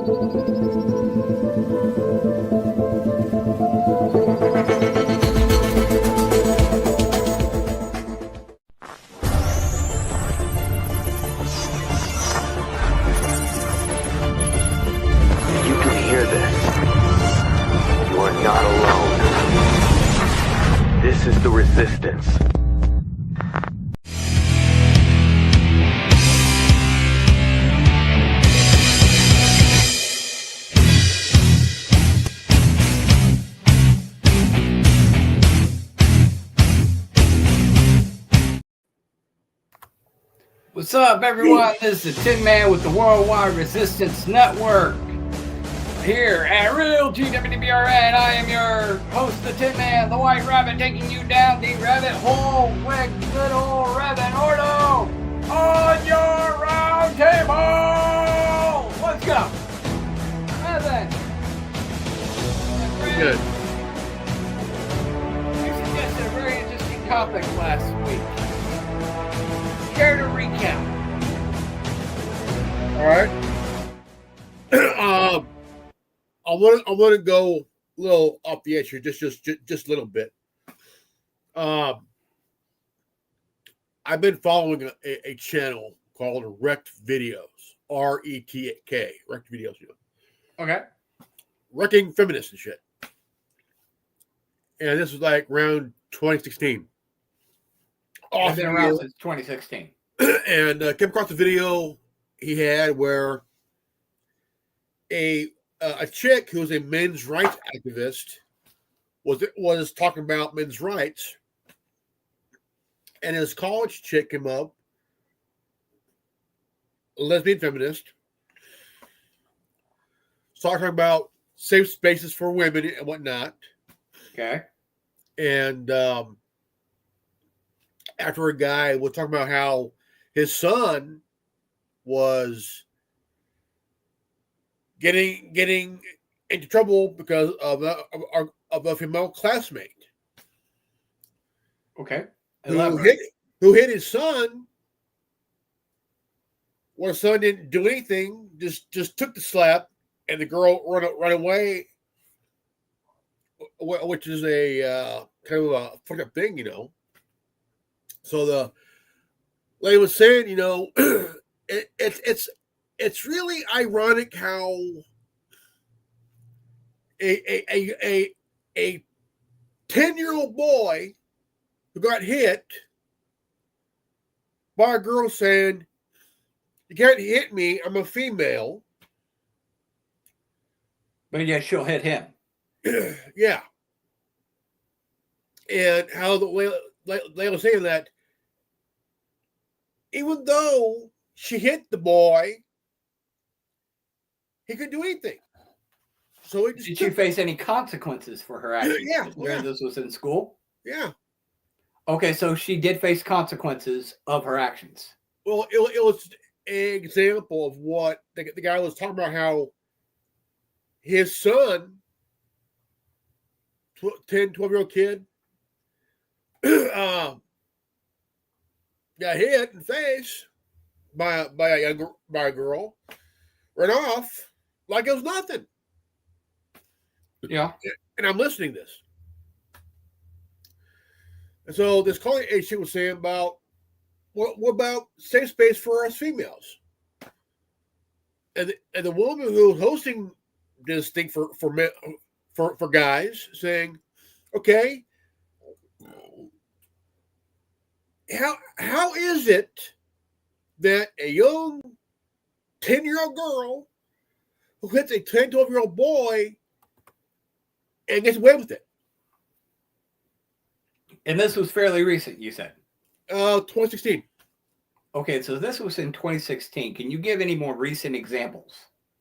You can hear this. You are not alone. This is the resistance. What's up, everyone? This is the Tin Man with the Worldwide Resistance Network. Here at Real GWBRN, I am your host, the Tin Man, the White Rabbit, taking you down the rabbit hole with little Rabbit Ordo on your round table. Let's go. Evan. Good. You suggested a very interesting topic last week. Care to recap? All right. I want to go a little off the edge here, just a little bit. I've been following a channel called Wrecked Videos, RETK, Wrecked Videos. You know, Okay. wrecking feminists and shit. And this was like around 2016. I've been around since 2016. And came across a video he had where a chick who was a men's rights activist was talking about men's rights, and his college chick came up, a lesbian feminist, talking about safe spaces for women and whatnot. Okay. And after a guy was talking about how his son was getting into trouble because of a female classmate Okay. who hit his son. When his son didn't do anything, just took the slap, and the girl run away, which is a kind of a fucked up thing, you know. So the lady was saying, you know, it's really ironic how a 10-year-old boy who got hit by a girl saying, "You can't hit me, I'm a female." But yeah, she'll hit him. Yeah. And how the lady was saying that even though she hit the boy, he could do anything. So Did she face any consequences for her actions? Yeah. This was in school? Yeah. Okay, so she did face consequences of her actions. Well, it was an example of what the guy was talking about, how his son, 12-year-old kid, got hit in the face by a girl, ran off like it was nothing. Yeah. And I'm listening to this. And so this calling agent was saying about, what about safe space for us females? And the woman who was hosting this thing for guys saying, okay, how is it that a young 10-year-old girl who hits a 10, 12-year-old boy and gets away with it? And this was fairly recent, you said? 2016. Okay, so this was in 2016. Can you give any more recent examples?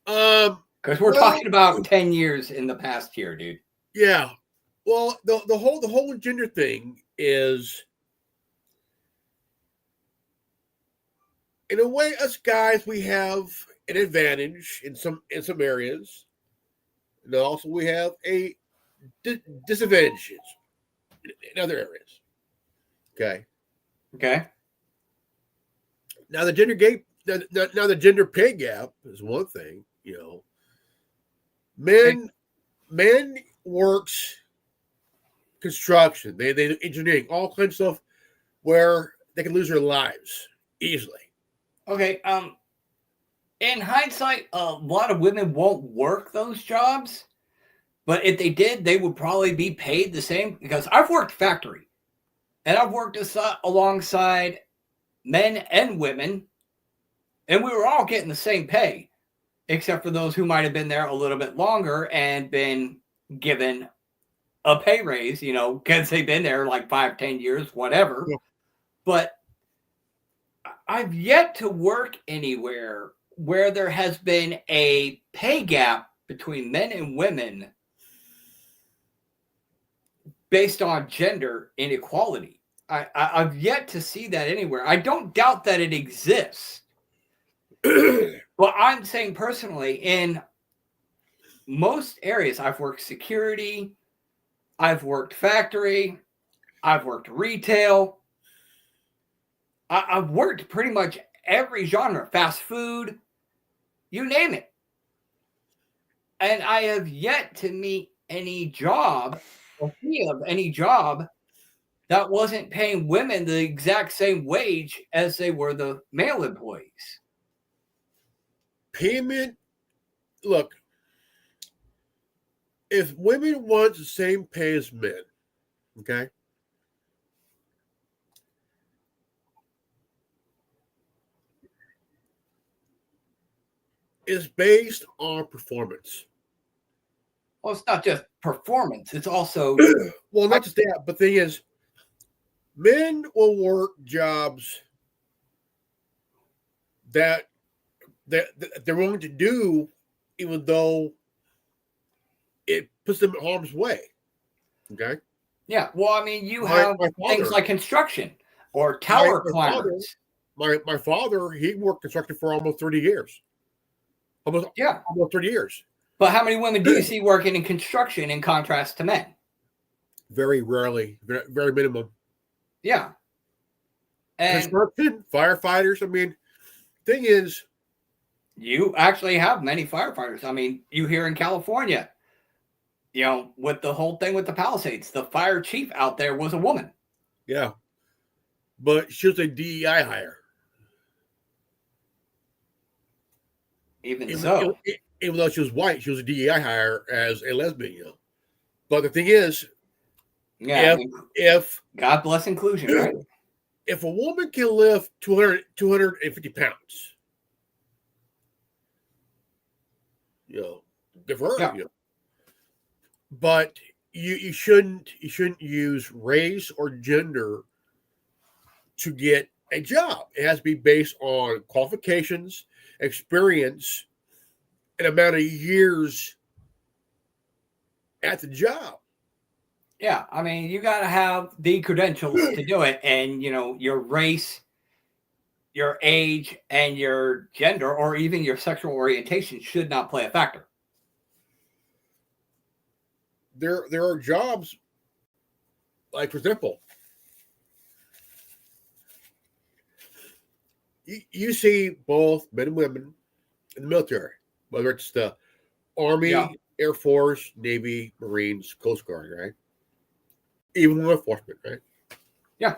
Because we're talking about 10 years in the past here, dude. Yeah. Well, the whole gender thing is, in a way, us guys, we have an advantage in some areas, and also we have a disadvantages in other areas. Okay. Now the gender pay gap is one thing, you know. Men works construction. They engineering, all kinds of stuff where they can lose their lives easily. Okay. In hindsight, a lot of women won't work those jobs, but if they did, they would probably be paid the same. Because I've worked factory, and I've worked alongside men and women, and we were all getting the same pay, except for those who might have been there a little bit longer and been given a pay raise, because they've been there like 5, 10 years, whatever. Yeah. But I've yet to work anywhere where there has been a pay gap between men and women based on gender inequality. I've yet to see that anywhere. I don't doubt that it exists. But I'm saying personally, in most areas, I've worked security, I've worked factory, I've worked retail, I've worked pretty much every genre, fast food, you name it. And I have yet to meet any job or see of any job that wasn't paying women the exact same wage as they were the male employees. Payment, look, if women want the same pay as men, okay, is based on performance. Well, it's not just performance, it's also Well, not just that, but the thing is, men will work jobs that they're willing to do, even though it puts them in harm's way. Okay. yeah. Well, I mean, you have things like construction or tower climbers. My father, he worked construction for almost 30 years. Almost 30 years. But how many women do you see working in construction in contrast to men? Very rarely, very minimum. Yeah. And construction, firefighters. I mean, thing is, you actually have many firefighters. I mean, you here in California, with the whole thing with the Palisades, the fire chief out there was a woman. Yeah. But she was a DEI hire. Even though she was white, she was a DEI hire as a lesbian, But the thing is, if God bless inclusion, right? If a woman can lift 250 pounds, good for her. Yeah. But you shouldn't use race or gender to get a job. It has to be based on qualifications, experience, and amount of years at the job. Yeah, I mean, you got to have the credentials to do it, and your race, your age, and your gender, or even your sexual orientation should not play a factor. There are jobs, like, for example, you see both men and women in the military, whether it's the Army, Air Force, Navy, Marines, Coast Guard, right? Even law enforcement, right? Yeah.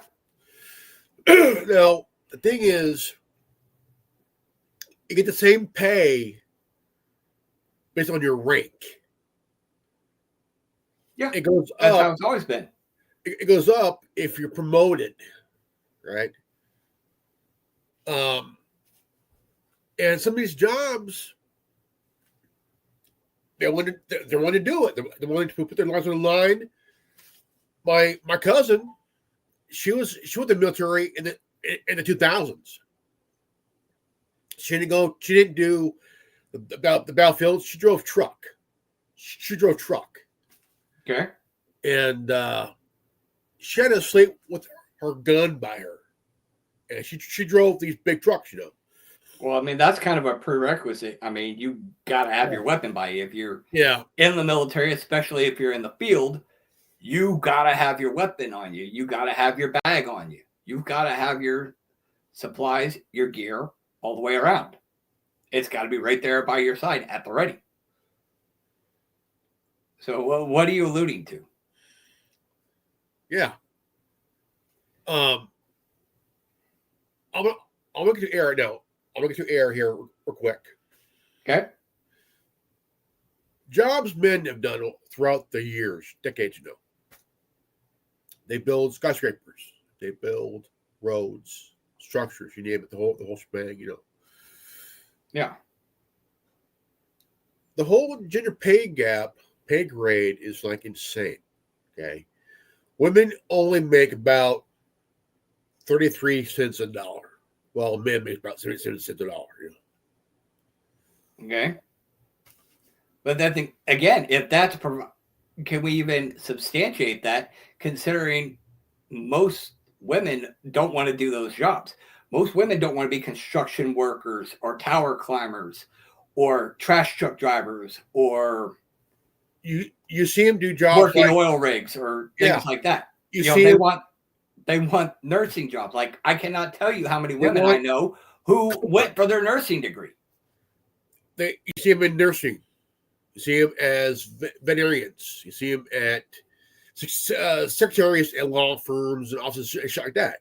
Now, the thing is, you get the same pay based on your rank. Yeah. It goes up. That's how it's always been. It goes up if you're promoted, right? And some of these jobs, they're willing to do it. They're willing to put their lives on the line. My cousin, she was in the military in the 2000s. She didn't do the battlefield. She drove truck. Okay. And she had to sleep with her gun by her. And she drove these big trucks, Well, I mean, that's kind of a prerequisite. I mean, you got to have your weapon by you. If you're in the military, especially if you're in the field, you got to have your weapon on you. You got to have your bag on you. You've got to have your supplies, your gear, all the way around. It's got to be right there by your side at the ready. So what are you alluding to? Yeah. I'm gonna get to air right now. I'm gonna get to air here real quick. Okay. Jobs men have done throughout the years, decades ago. They build skyscrapers. They build roads, structures. You name it, the whole shebang. Yeah. The whole gender pay grade is like insane. Okay, women only make about 33 cents a dollar, while men make about 77 cents a dollar. Okay. But then again, if that's can we even substantiate that? Considering most women don't want to do those jobs. Most women don't want to be construction workers or tower climbers or trash truck drivers or You see them do jobs working like oil rigs or things like that. You know, see they them, want nursing jobs. Like I cannot tell you how many women want- I know who went for their nursing degree. you see them in nursing. You see them as veterinarians. You see them at secretaries at law firms and offices and shit like that.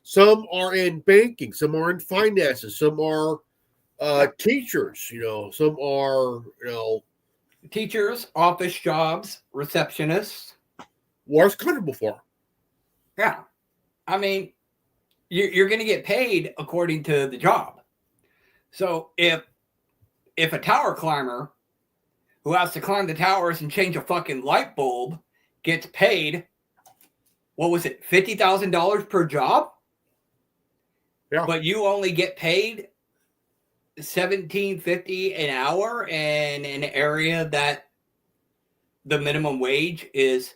Some are in banking. Some are in finances. Some are teachers. Some are Teachers, office jobs, receptionists. what's comfortable for. Yeah. I mean, you're going to get paid according to the job. So if a tower climber who has to climb the towers and change a fucking light bulb gets paid, what was it, $50,000 per job? Yeah. But you only get paid $17.50 an hour in an area that the minimum wage is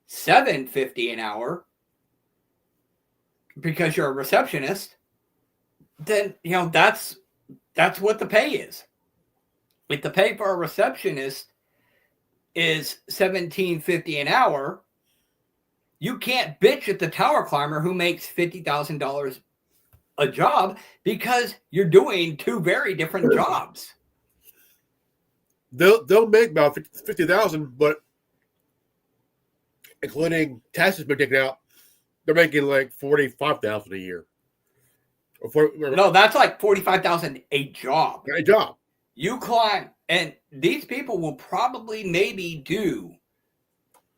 $7.50 an hour because you're a receptionist, then that's what the pay is. If the pay for a receptionist is $17.50 an hour, you can't bitch at the tower climber who makes $50,000 a job because you're doing two very different jobs. They'll make about 50,000, but including taxes being taken out, they're making like 45,000 a year. No, that's like 45,000 a job. A job. You climb, and these people will probably maybe do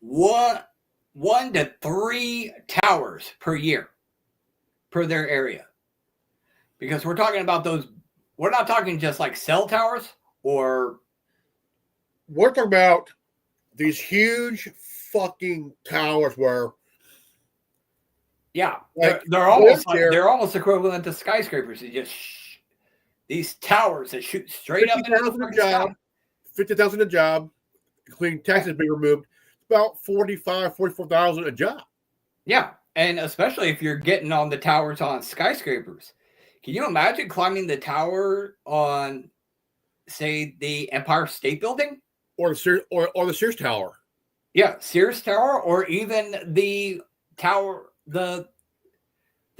one to three towers per year per their area. Because we're talking about those, we're not talking just like cell towers or. We're talking about these huge fucking towers where. Yeah, like, they're almost equivalent to skyscrapers. They just these towers that shoot straight up into the job, sky. 50,000 a job, including taxes being removed. It's about 44,000 a job. Yeah, and especially if you're getting on the towers on skyscrapers. Can you imagine climbing the tower on, say, the Empire State Building? Or the Sears Tower. Yeah, Sears Tower, or even the tower, the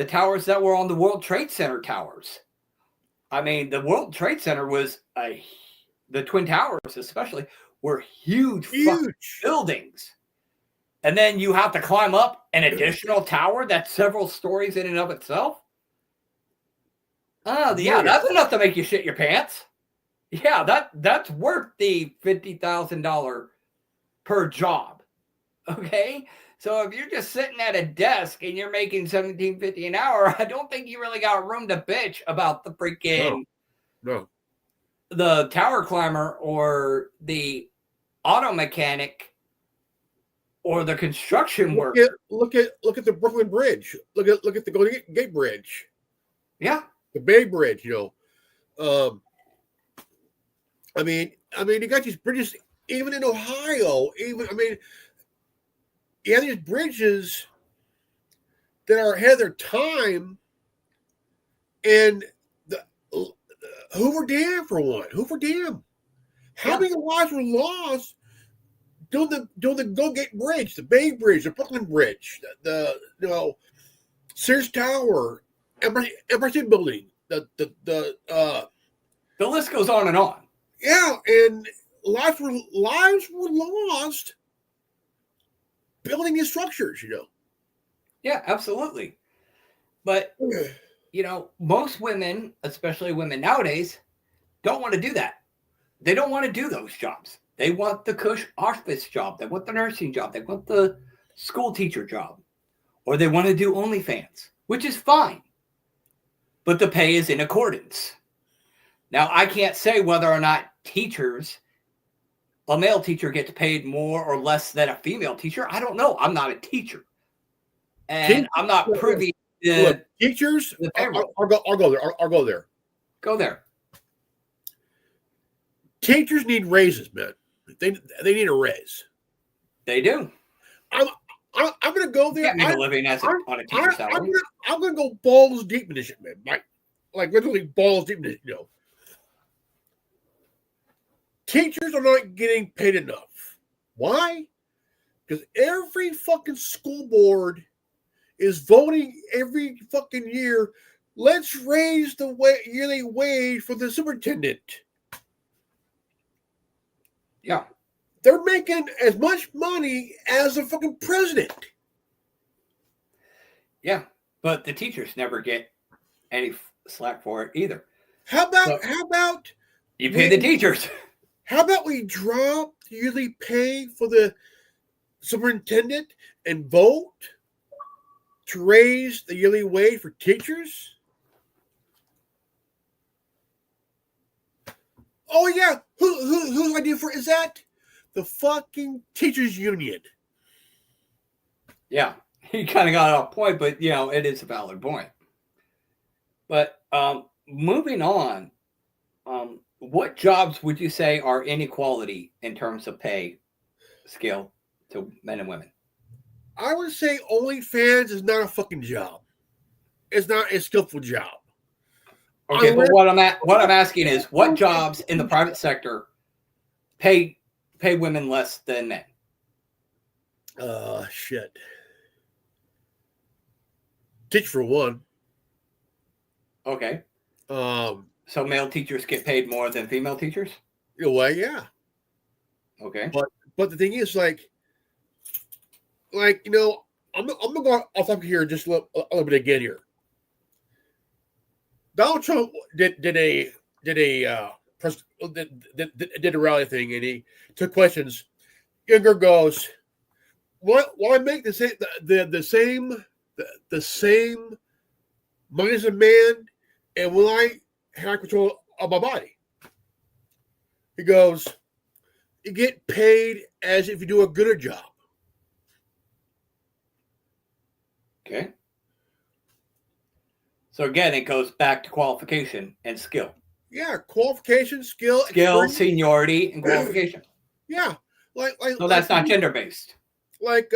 towers that were on the World Trade Center towers. I mean, the World Trade Center was the Twin Towers especially were huge. Buildings. And then you have to climb up an additional tower that's several stories in and of itself. Oh, yeah, that's enough to make you shit your pants. Yeah, that's worth the $50,000 per job. Okay? So if you're just sitting at a desk and you're making $17.50 an hour, I don't think you really got room to bitch about the freaking the tower climber or the auto mechanic or the construction worker. Look at the Brooklyn Bridge. Look at the Golden Gate Bridge. Yeah. The Bay Bridge, I mean, you got these bridges even in Ohio. You have these bridges that are ahead of their time, and the Hoover Dam for one. Hoover Dam. How many lives were lost doing the Golden Gate Bridge, the Bay Bridge, the Brooklyn Bridge, the Sears Tower, Empire State Building, the list goes on and on. Yeah, and lives were lost building these structures, Yeah, absolutely. But, most women, especially women nowadays, don't want to do that. They don't want to do those jobs. They want the cush office job. They want the nursing job. They want the school teacher job. Or they want to do OnlyFans, which is fine. But the pay is in accordance. Now, I can't say whether or not a male teacher gets paid more or less than a female teacher. I don't know. I'm not a teacher. And I'm not privy to teachers. the payroll. I'll go there. I'll go there. Go there. Teachers need raises, man. They need a raise. They do. I'm going to go there. Can't make a living on a teacher salary. I'm going to go balls deep in this shit, man. Like literally balls deep in this. Teachers are not getting paid enough. Why? Because every fucking school board is voting every fucking year. Let's raise the yearly wage for the superintendent. Yeah. They're making as much money as the fucking president. Yeah. But the teachers never get any slack for it either. How about you pay the teachers? How about we drop the yearly pay for the superintendent and vote to raise the yearly wage for teachers? Oh yeah, whose idea is that? The fucking teachers union. Yeah, he kind of got off point, but it is a valid point. But moving on, what jobs would you say are inequality in terms of pay scale to men and women? I would say OnlyFans is not a fucking job. It's not a skillful job. Okay, but what I'm asking is, what jobs in the private sector pay women less than men? Shit. Teach for one. Okay. So male teachers get paid more than female teachers? Well, yeah. Okay. But the thing is, I'm gonna go off topic here just a little bit again here. Donald Trump did a rally thing, and he took questions. Younger goes, "Why make the same money as a man, and will I have control of my body?" He goes, "You get paid as if you do a good job." Okay. So again, it goes back to qualification and skill. Yeah, qualification, skill, seniority, and qualification. Yeah, so that's not gender based. Like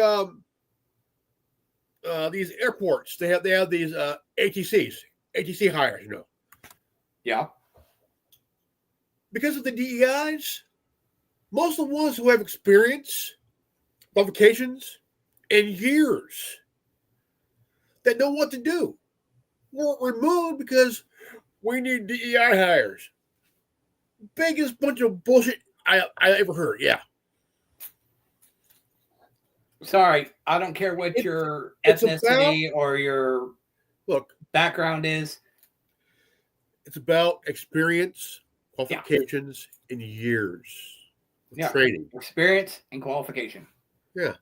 these airports, they have these ATC hires, Yeah. Because of the DEIs, most of the ones who have experience, qualifications, and years that know what to do were removed because we need DEI hires. Biggest bunch of bullshit I ever heard. Yeah. Sorry, I don't care what your ethnicity or your background is. It's about experience, qualifications, and years of training. Experience and qualification. Yeah.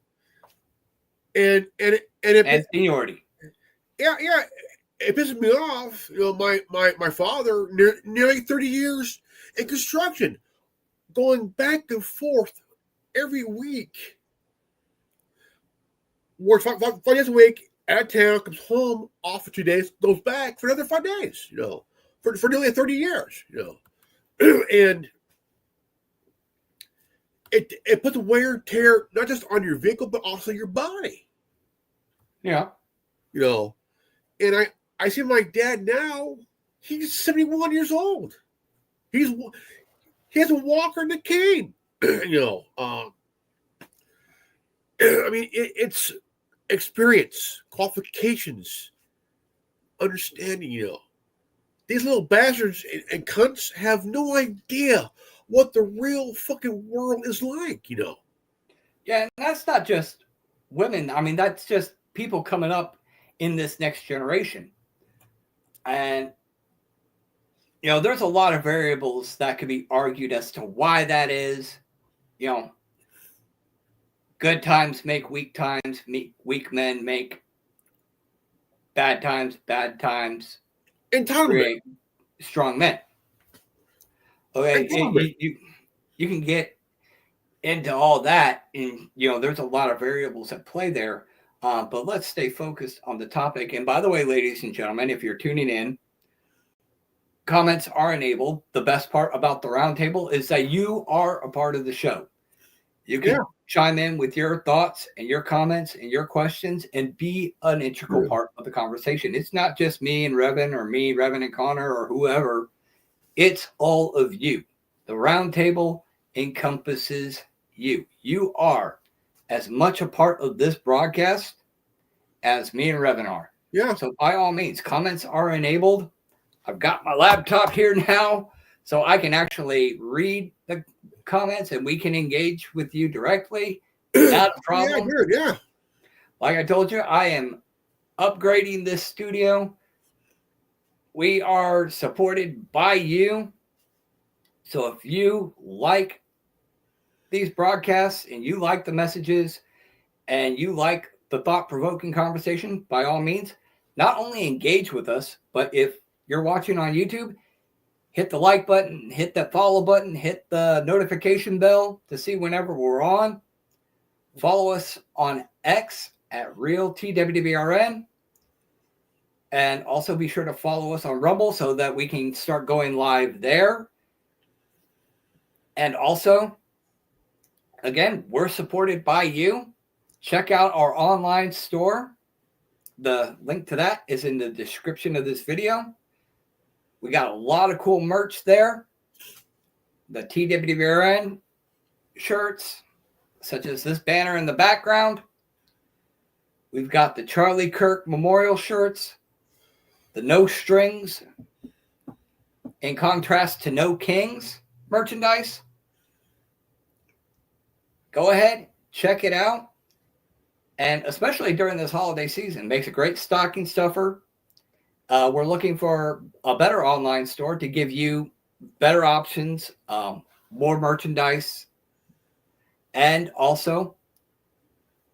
And seniority. Yeah. It pisses me off. My father, nearly 30 years in construction, going back and forth every week. Works 5 days a week, out of town, comes home, off for 2 days, goes back for another 5 days, for nearly 30 years, And it puts wear and tear not just on your vehicle, but also your body. Yeah. And I see my dad now, he's 71 years old. He has a walker and a cane. I mean, it's experience, qualifications, understanding, These little bastards and cunts have no idea what the real fucking world is like, you know. Yeah, and that's not just women. I mean, that's just people coming up in this next generation. And, you know, there's a lot of variables that could be argued as to why that is. You know, good times make weak times, weak men make bad times Entitlement. create strong men. Okay, Entitlement. you can get into all that, and you know there's a lot of variables at play there. But let's stay focused on the topic. And by the way, ladies and gentlemen, if you're tuning in, comments are enabled. The best part about the roundtable is that you are a part of the show. You can chime in with your thoughts and your comments and your questions and be an integral part of the conversation. It's not just me and Revan or me, Revan and Connor or whoever. It's all of you. The roundtable encompasses you. You are as much a part of this broadcast as me and Revan are. Yeah. So by all means, comments are enabled. I've got my laptop here now, so I can actually read the comments and we can engage with you directly. Not a problem. Yeah, dude, yeah. Like I told you, I am upgrading this studio. We are supported by you. So if you like these broadcasts and you like the messages and you like the thought-provoking conversation, by all means, not only engage with us, but if you're watching on YouTube, hit the like button, hit that follow button, hit the notification bell to see whenever we're on. Follow us on X at RealTWWRN. And also be sure to follow us on Rumble so that we can start going live there. And also, again, we're supported by you. Check out our online store. The link to that is in the description of this video. We got a lot of cool merch there. The TWWRN shirts, such as this banner in the background. We've got the Charlie Kirk Memorial shirts, the No Strings, in contrast to No Kings merchandise. Go ahead, check it out. And especially during this holiday season, makes a great stocking stuffer. We're looking for a better online store to give you better options, more merchandise, and also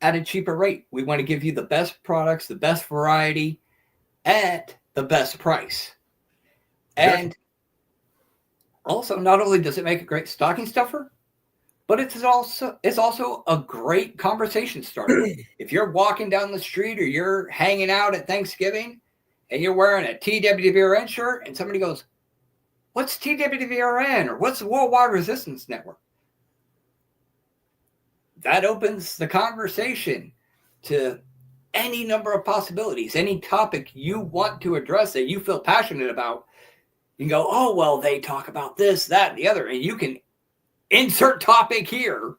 at a cheaper rate. We want to give you the best products, the best variety, at the best price. And also, not only does it make a great stocking stuffer, but it's also a great conversation starter. If you're walking down the street or you're hanging out at Thanksgiving and you're wearing a TWWRN shirt and somebody goes, "What's TWWRN?" or "What's the Worldwide Resistance Network?" That opens the conversation to any number of possibilities, any topic you want to address that you feel passionate about. You can go, "Oh, well, they talk about this, that, and the other," and you can insert topic here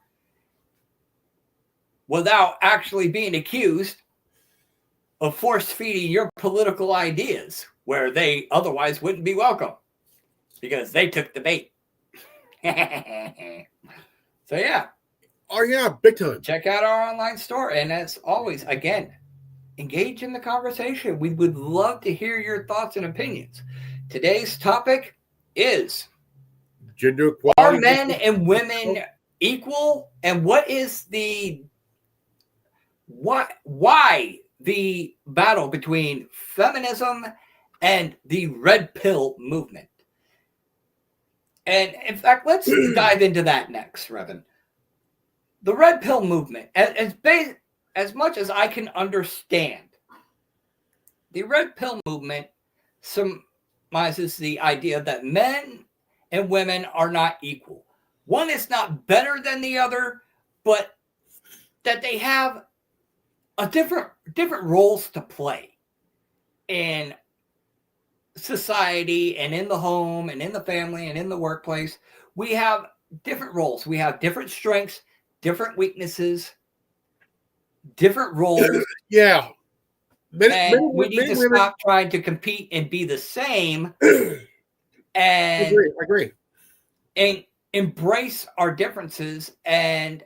without actually being accused of force feeding your political ideas where they otherwise wouldn't be welcome because they took the bait. So yeah. Oh yeah, big time. Check out our online store. And as always, again, engage in the conversation. We would love to hear your thoughts and opinions. Today's topic is Gender equality. Are men and women equal? And what is the why the battle between feminism and the red pill movement? And in fact, let's dive into that next, Revan. The red pill movement, as much as I can understand, the red pill movement surmises the idea that men and women are not equal. One is not better than the other, but that they have a different roles to play in society and in the home and in the family and in the workplace. We have different roles. We have different strengths, different weaknesses, different roles. Yeah. We need to stop trying to compete and be the same. And I agree. And embrace our differences and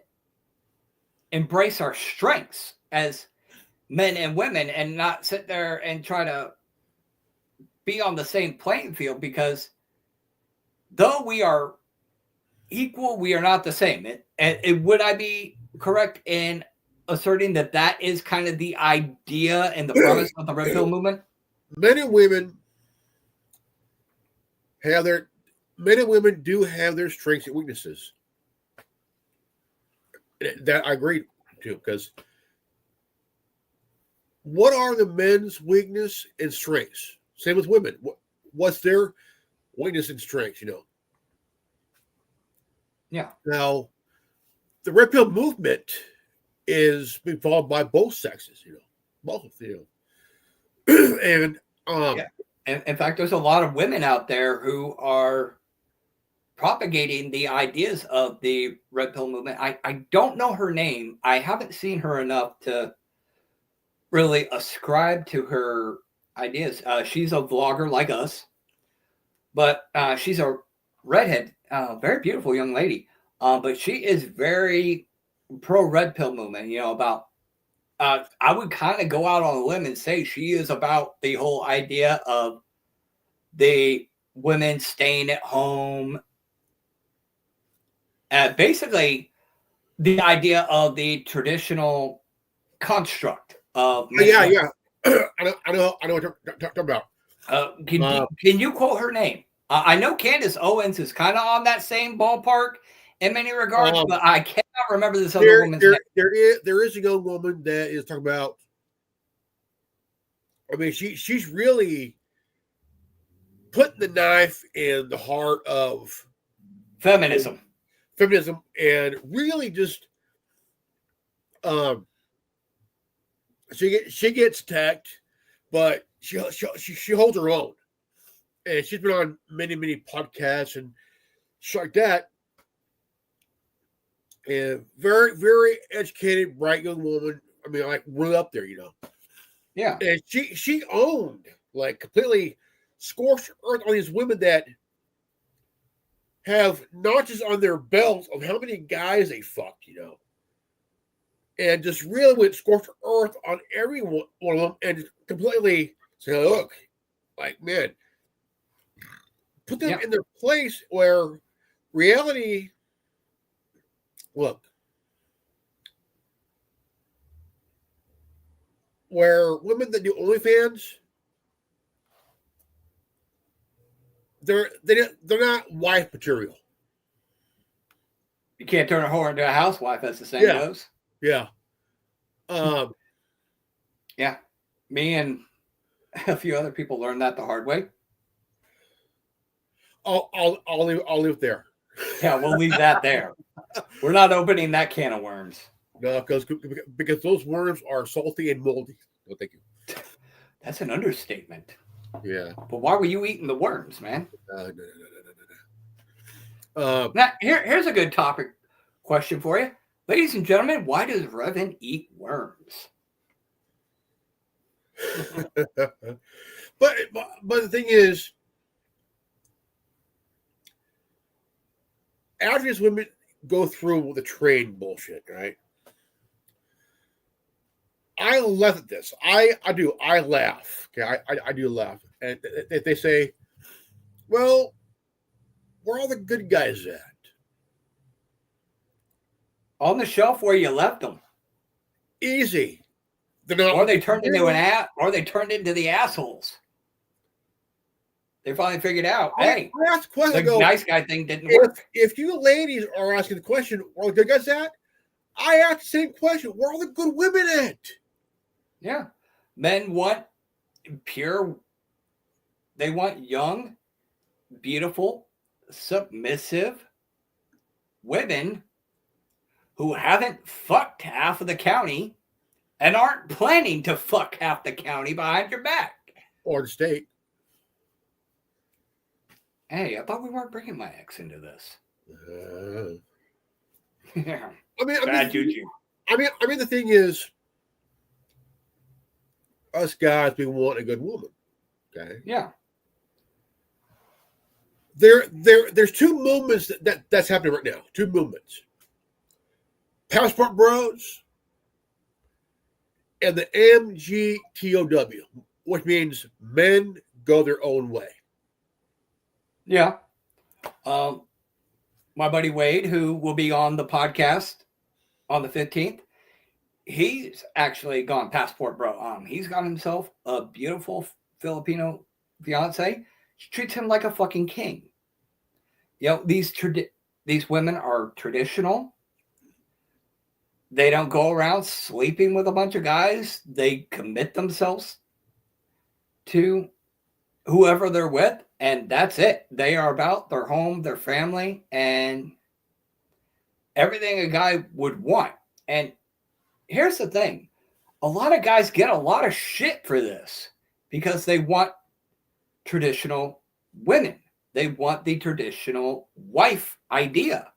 embrace our strengths as men and women, and not sit there and try to be on the same playing field, because though we are equal, we are not the same. Would I be correct in asserting that that is kind of the idea and the premise of the red pill movement? Men and women do have their strengths and weaknesses. That I agree to, because what are the men's weakness and strengths? Same with women. What's their weakness and strengths? Yeah. Now, the red pill movement is being followed by both sexes. Both. And yeah. And in fact, there's a lot of women out there who are propagating the ideas of the red pill movement. I don't know her name. I haven't seen her enough to really ascribe to her ideas. She's a vlogger like us, but she's a redhead, very beautiful young lady. But she is very pro red pill movement. About I would kind of go out on a limb and say she is about the whole idea of the women staying at home. Basically, the idea of the traditional construct of I know what you're talking about. Can you quote her name? I know Candace Owens is kind of on that same ballpark in many regards, but I cannot remember this other woman's name. There is a young woman that is talking about. I mean, she's really putting the knife in the heart of feminism, and really just she gets attacked, but she holds her own, and she's been on many podcasts and shit like that. And very, very educated, bright young woman. I mean, like really up there, Yeah. And she owned, like, completely scorched earth on these women that have notches on their belts of how many guys they fucked, and just really went scorched earth on every one of them, and just completely say, look, like, man, put them in their place where reality. Look, where women that do OnlyFans, they're not wife material. You can't turn a whore into a housewife, as the saying goes. Yeah. Yeah. Me and a few other people learned that the hard way. I'll leave it there. Yeah, we'll leave that there. We're not opening that can of worms. No, because those worms are salty and moldy. No, thank you. That's an understatement. Yeah. But why were you eating the worms, man? No. Now, here's a good topic question for you. Ladies and gentlemen, why does Revan eat worms? But the thing is, after these women go through the train bullshit, right? I laugh at this. I do. I laugh. Okay, I do laugh. And they say, well, where are all the good guys at? On the shelf where you left them. Easy. They're not, or they turned into or they turned into the assholes. They finally figured out, hey, the nice guy thing didn't work. If you ladies are asking the question, where are the good guys at? I ask the same question. Where are the good women at? Yeah. Men want pure, they want young, beautiful, submissive women who haven't fucked half of the county and aren't planning to fuck half the county behind your back. Or the state. Hey, I thought we weren't bringing my ex into this. Yeah. Bad juju. I mean, the thing is, us guys, we want a good woman. Okay. Yeah. There's two movements that's happening right now. Two movements. Passport Bros and the MGTOW, which means men go their own way. Yeah. My buddy Wade, who will be on the podcast on the 15th, he's actually gone passport bro. He's got himself a beautiful Filipino fiance. She treats him like a fucking king. You know, these women are traditional. They don't go around sleeping with a bunch of guys. They commit themselves to whoever they're with, and that's it. They are about their home, their family, and everything a guy would want. And here's the thing. A lot of guys get a lot of shit for this because they want traditional women. They want the traditional wife idea.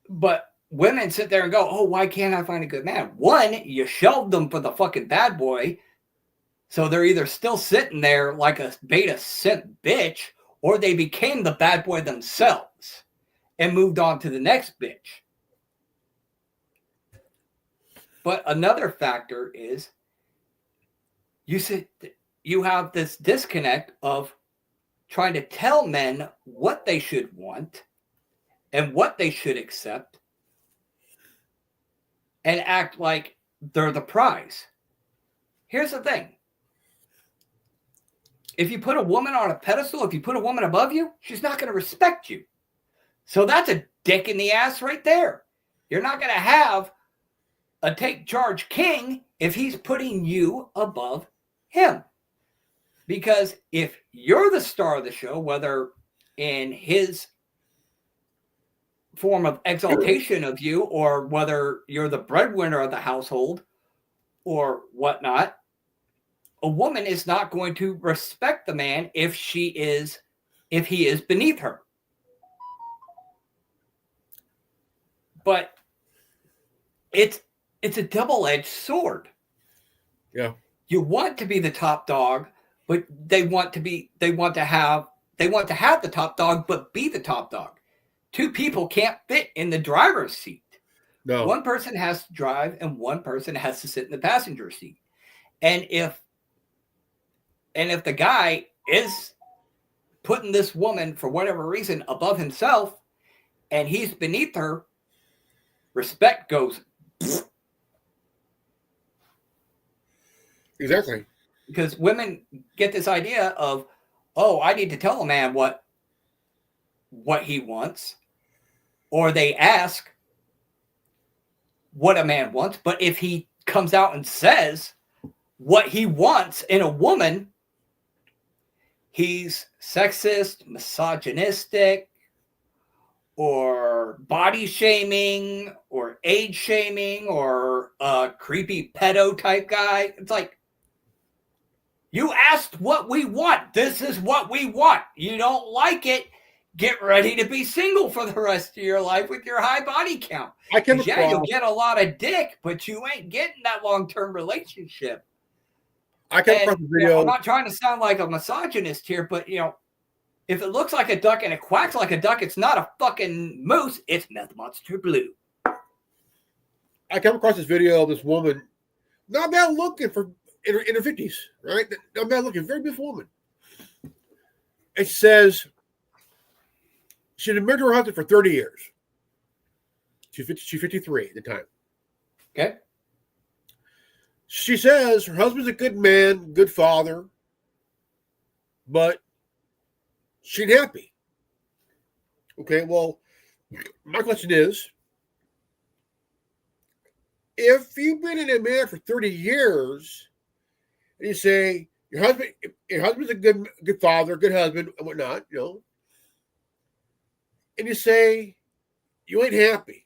But women sit there and go, oh, why can't I find a good man? One, you shelved them for the fucking bad boy. So they're either still sitting there like a beta simp bitch, or they became the bad boy themselves and moved on to the next bitch. But another factor is you have this disconnect of trying to tell men what they should want and what they should accept and act like they're the prize. Here's the thing. If you put a woman on a pedestal, if you put a woman above you, she's not going to respect you. So that's a dick in the ass right there. You're not going to have a take charge king if he's putting you above him. Because if you're the star of the show, whether in his form of exaltation of you or whether you're the breadwinner of the household or whatnot, a woman is not going to respect the man if he is beneath her. But it's a double-edged sword. Yeah. You want to be the top dog, but they want to have the top dog, but be the top dog. Two people can't fit in the driver's seat. No. One person has to drive and one person has to sit in the passenger seat. And if the guy is putting this woman for whatever reason above himself and he's beneath her, respect goes. Exactly. Because women get this idea of, oh, I need to tell a man what he wants. Or they ask what a man wants. But if he comes out and says what he wants in a woman, he's sexist, misogynistic, or body shaming, or age shaming, or a creepy pedo type guy. It's like, you asked what we want. This is what we want. You don't like it. Get ready to be single for the rest of your life with your high body count. You'll get a lot of dick, but you ain't getting that long-term relationship. I came across a video. I'm not trying to sound like a misogynist here, but if it looks like a duck and it quacks like a duck, it's not a fucking moose. It's Meth Monster Blue. I came across this video of this woman, not bad looking in her 50s, right? Not bad looking, very beautiful woman. And she says she'd been married to her husband for 30 years. She's 53 at the time. Okay. She says her husband's a good man, good father, but she ain't happy. Okay, well, my question is, if you've been in a marriage for 30 years, and you say your husband's a good father, good husband, and whatnot, and you say you ain't happy,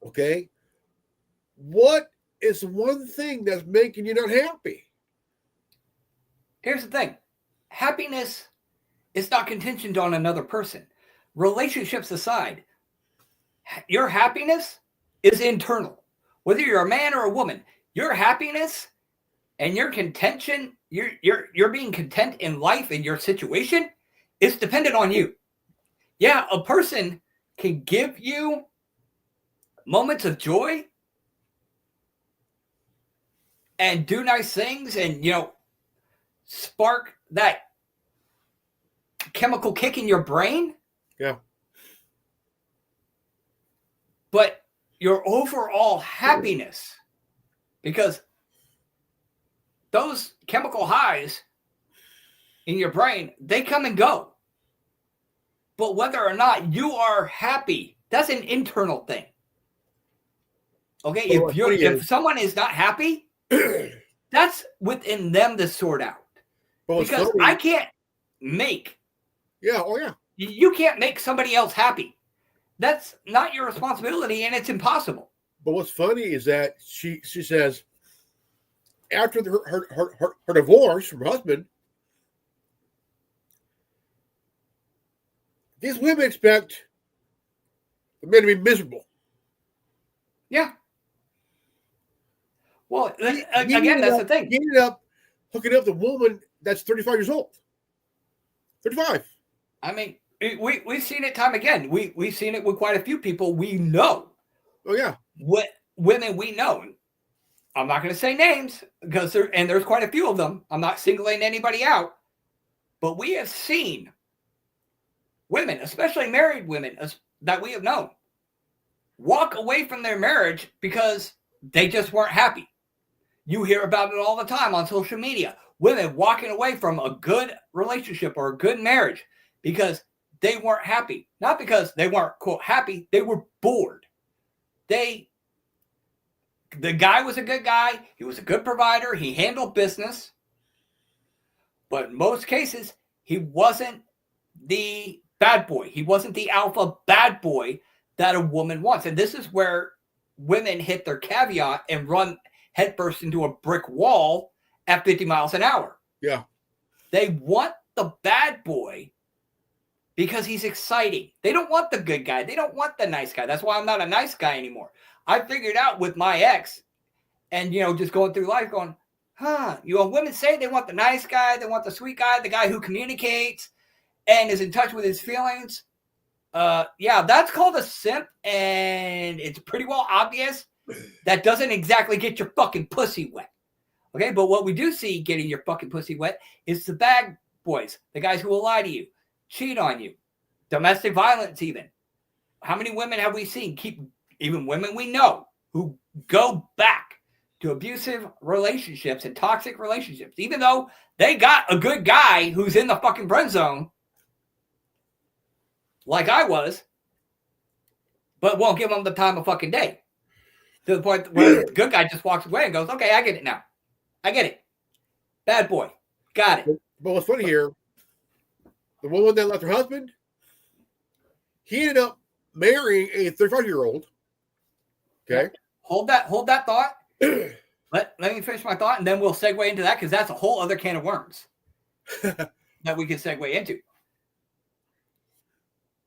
okay, what is one thing that's making you not happy? Here's the thing. Happiness is not contingent on another person. Relationships aside, your happiness is internal. Whether you're a man or a woman, your happiness and your contention you're being content in life and your situation is dependent on you. Yeah, a person can give you moments of joy and do nice things and, spark that chemical kick in your brain. Yeah. But your overall happiness, because those chemical highs in your brain, they come and go. But whether or not you are happy, that's an internal thing. Okay, Well, if someone is not happy, that's within them to sort out. Because I can't make. Yeah, oh yeah. You can't make somebody else happy. That's not your responsibility, and it's impossible. But what's funny is that she says after her divorce from her husband, these women expect the men to be miserable. Yeah. Well, again, that's the thing. He ended up hooking up the woman that's 35 years old. 35. I mean, we've seen it time again. We've seen it with quite a few people we know. Oh, yeah. What women we know. I'm not going to say names because there's quite a few of them. I'm not singling anybody out. But we have seen women, especially married women that we have known, walk away from their marriage because they just weren't happy. You hear about it all the time on social media. Women walking away from a good relationship or a good marriage because they weren't happy. Not because they weren't, quote, happy. They were bored. The guy was a good guy. He was a good provider. He handled business. But in most cases, he wasn't the bad boy. He wasn't the alpha bad boy that a woman wants. And this is where women hit their caveat and run headfirst into a brick wall at 50 miles an hour. Yeah. They want the bad boy because he's exciting. They don't want the good guy. They don't want the nice guy. That's why I'm not a nice guy anymore. I figured out with my ex and, just going through life going, women say they want the nice guy. They want the sweet guy, the guy who communicates and is in touch with his feelings. Yeah, that's called a simp, and it's pretty well obvious that doesn't exactly get your fucking pussy wet. Okay, but what we do see getting your fucking pussy wet is the bad boys, the guys who will lie to you, cheat on you, domestic violence even. How many women have we seen even women we know who go back to abusive relationships and toxic relationships, even though they got a good guy who's in the fucking friend zone, like I was, but won't give them the time of fucking day. To the point where the good guy just walks away and goes, okay, I get it now. I get it. Bad boy. Got it. But what's funny here, the woman that left her husband, he ended up marrying a 35-year-old. Okay. Hold that thought. Let me finish my thought, and then we'll segue into that because that's a whole other can of worms that we can segue into.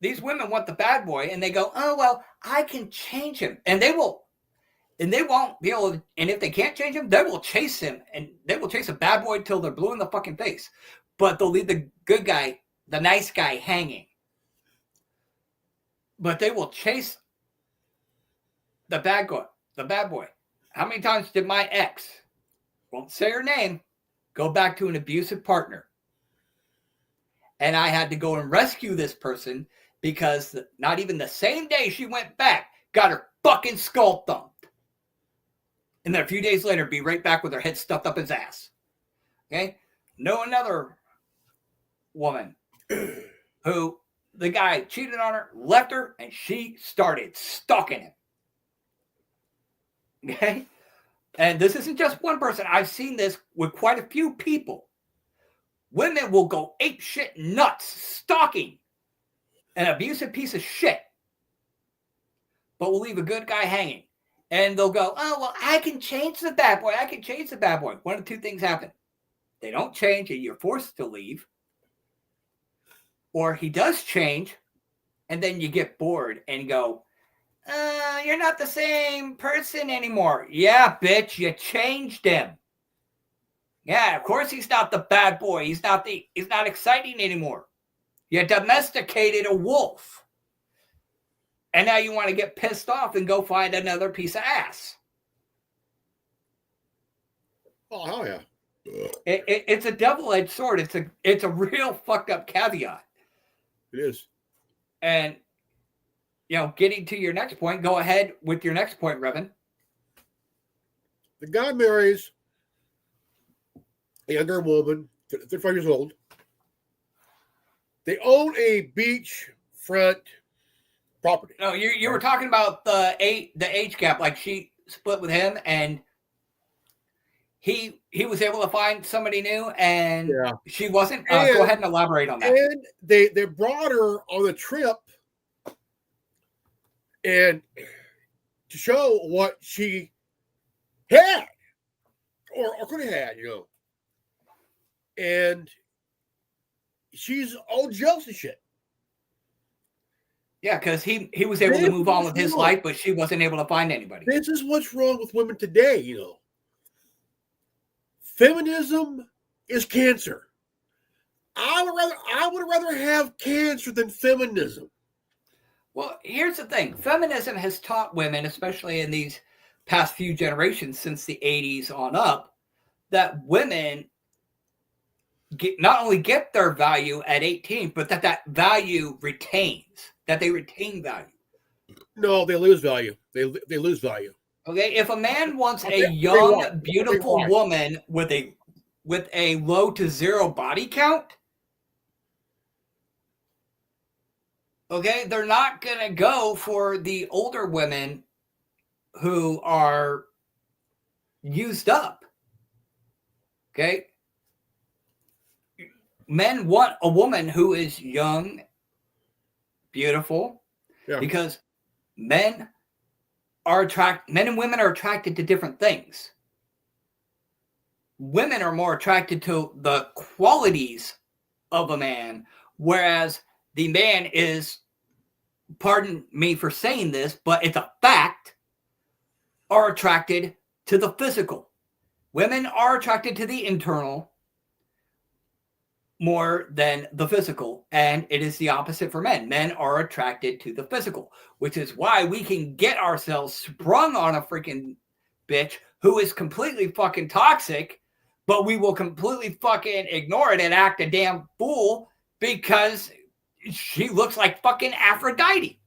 These women want the bad boy, and they go, oh, well, I can change him. And they won't be able to, and if they can't change him, they will chase him, and they will chase a bad boy till they're blue in the fucking face. But they'll leave the good guy, the nice guy, hanging. But they will chase the bad boy. How many times did my ex, won't say her name, go back to an abusive partner? And I had to go and rescue this person because not even the same day she went back, got her fucking skull thumped. And then a few days later, be right back with her head stuffed up his ass. Okay? Know another woman who the guy cheated on her, left her, and she started stalking him. Okay? And this isn't just one person. I've seen this with quite a few people. Women will go ape shit nuts stalking an abusive piece of shit, but will leave a good guy hanging. And they'll go, oh, well, I can change the bad boy. I can change the bad boy. One of two things happen. They don't change and you're forced to leave. Or he does change and then you get bored and go, you're not the same person anymore. Yeah, bitch, you changed him. Yeah, of course he's not the bad boy. He's not exciting anymore. You domesticated a wolf. And now you want to get pissed off and go find another piece of ass. Oh, hell yeah. It's a double-edged sword. It's a real fucked up caveat. It is. And, getting to your next point, go ahead with your next point, Revan. The guy marries a younger woman, 35 years old. They own a beachfront property. No, you were talking about the age gap. Like she split with him, and he was able to find somebody new, and she wasn't. Go ahead and elaborate on that. And they brought her on a trip, and to show what she had or could have had, and she's all jealous and shit. Yeah, because he was able to move on with his life, but she wasn't able to find anybody. This is what's wrong with women today, Feminism is cancer. I would rather have cancer than feminism. Well, here's the thing. Feminism has taught women, especially in these past few generations since the 80s on up, that women not only get their value at 18, but that value retains, that they retain value. No, they lose value. They lose value. Okay, if a man wants a young, beautiful woman with a low to zero body count, okay, they're not going to go for the older women who are used up. Okay? Men want a woman who is young, beautiful, because men and women are attracted to different things. Women are more attracted to the qualities of a man, whereas the man is, pardon me for saying this, but it's a fact, are attracted to the physical. Women are attracted to the internal more than the physical, and it is the opposite for men. Men are attracted to the physical, which is why we can get ourselves sprung on a freaking bitch who is completely fucking toxic, but we will completely fucking ignore it and act a damn fool because she looks like fucking Aphrodite.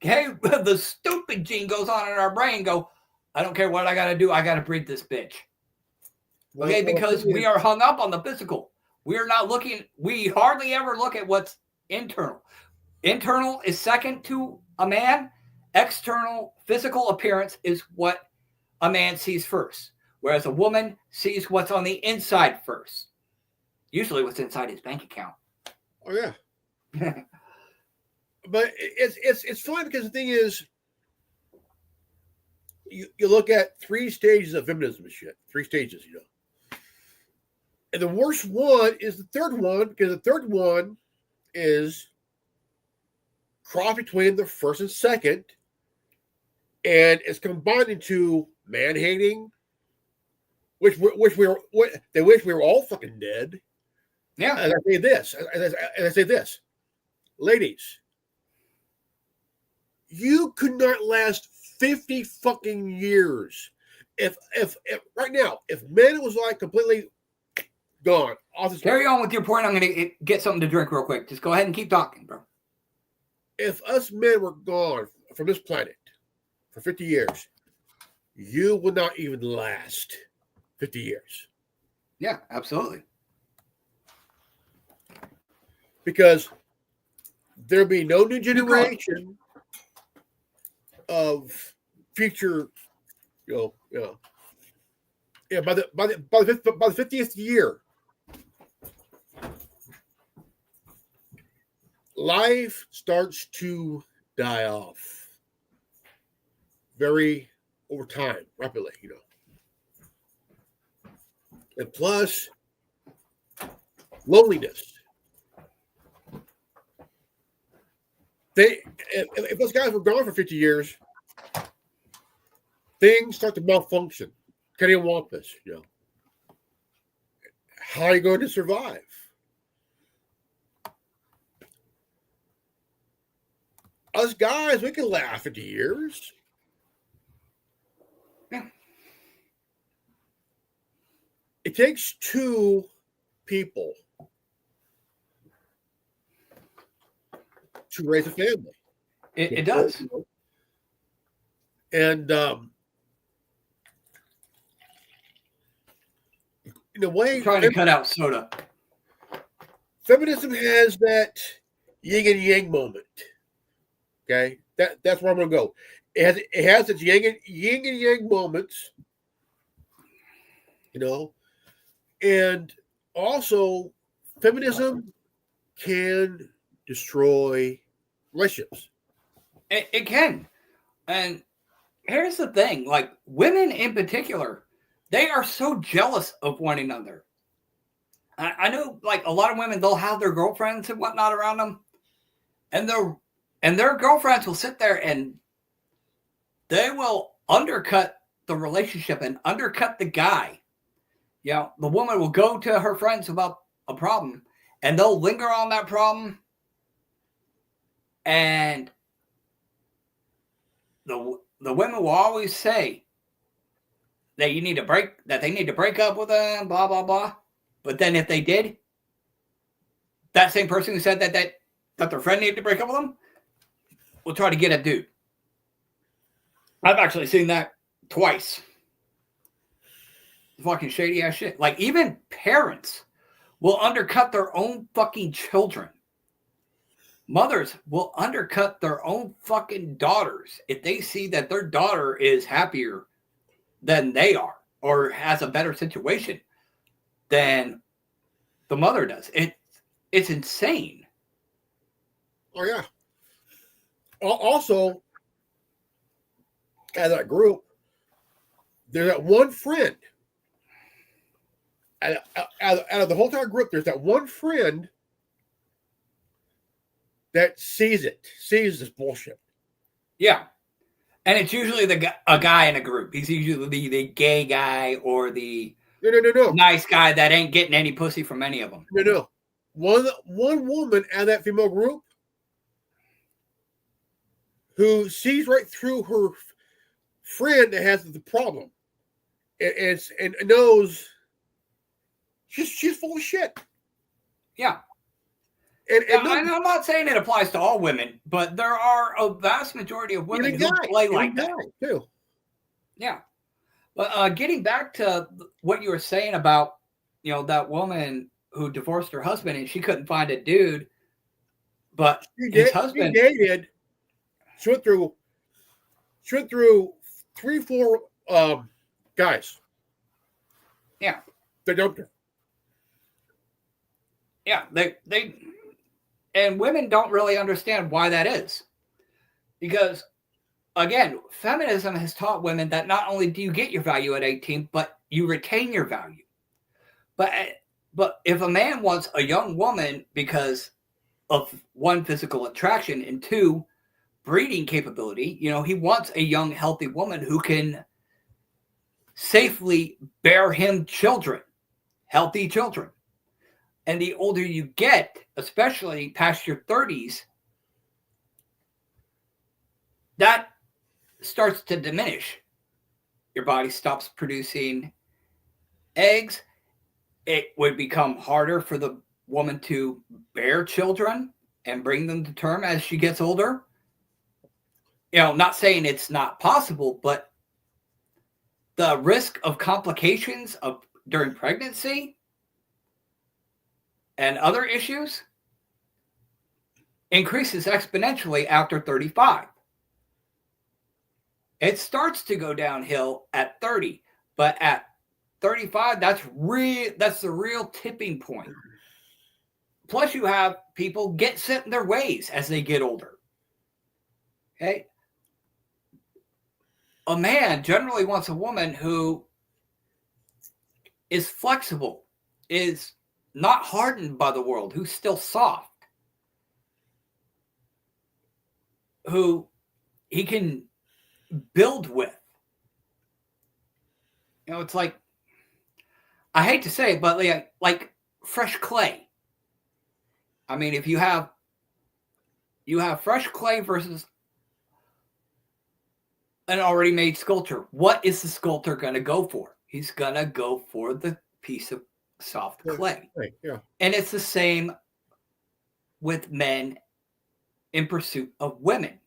Okay? The stupid gene goes on in our brain, go, I don't care what I gotta do, I gotta breed this bitch. Okay, because we are hung up on the physical. We hardly ever look at what's internal. Internal is second to a man. External physical appearance is what a man sees first, whereas a woman sees what's on the inside first. Usually what's inside his bank account. Oh, yeah. But it's fun because the thing is, you look at 3 stages of feminism and shit. 3 stages, And the worst one is the third one, because the third one is cross between the first and second, and it's combined into man-hating, they wish we were all fucking dead. Yeah. And I say this, ladies, you could not last 50 fucking years if right now, if men was like completely gone. Carry on with your point. I'm going to get something to drink real quick. Just go ahead and keep talking, bro. If us men were gone from this planet for 50 years, you would not even last 50 years. Yeah, absolutely. Because there'll be no new generation of future, by the 50th year, life starts to die off very over time, rapidly, And plus, loneliness. If those guys were gone for 50 years, things start to malfunction. Can't even want this, how are you going to survive? Us guys, we can laugh at the years. Yeah. It takes two people to raise a family. It does. And in a way, I'm trying to cut out soda. feminism has that yin and yang moment. Okay, that's where I'm going to go. It has its yin and yang moments, you know, and also feminism can destroy relationships. It can. And here's the thing, like women in particular, they are so jealous of one another. I know, like a lot of women, they'll have their girlfriends and whatnot around them, and their girlfriends will sit there and they will undercut the relationship and undercut the guy. You know, the woman will go to her friends about a problem, and they'll linger on that problem, and the women will always say that they need to break up with them, blah blah blah. But then if they did, that same person who said that their friend needed to break up with them will try to get a dude. I've actually seen that twice. Fucking shady ass shit. Like even parents will undercut their own fucking children. Mothers will undercut their own fucking daughters if they see that their daughter is happier than they are or has a better situation than the mother does. It's insane. Oh yeah. Also, as a group, there's that one friend. Out of the whole entire group, there's that one friend that sees this bullshit. Yeah. And it's usually a guy in a group. He's usually the gay guy or the No. nice guy that ain't getting any pussy from any of them. No. One woman out of that female group who sees right through her friend that has the problem and knows she's full of shit. Yeah. And I'm not saying it applies to all women, but there are a vast majority of women who play like that too. Yeah. But getting back to what you were saying about, you know, that woman who divorced her husband and she couldn't find a dude, but his husband dated. She went through 3-4 guys. Yeah. They dumped her. Yeah, they and women don't really understand why that is. Because again, feminism has taught women that not only do you get your value at 18, but you retain your value. But if a man wants a young woman because of one, physical attraction, and two, breeding capability, you know, he wants a young, healthy woman who can safely bear him children, healthy children. And the older you get, especially past your 30s, that starts to diminish. Your body stops producing eggs. It would become harder for the woman to bear children and bring them to term as she gets older. You know, not saying it's not possible, but the risk of complications during pregnancy and other issues increases exponentially after 35. It starts to go downhill at 30, but at 35, that's the real tipping point. Plus, you have people get set in their ways as they get older. Okay? A man generally wants a woman who is flexible, is not hardened by the world, who's still soft, who he can build with. You know, it's like, I hate to say it, but like fresh clay. I mean, if you have fresh clay versus an already made sculpture, what is the sculptor going to go for? He's going to go for the piece of soft clay. Right, yeah. And it's the same with men in pursuit of women.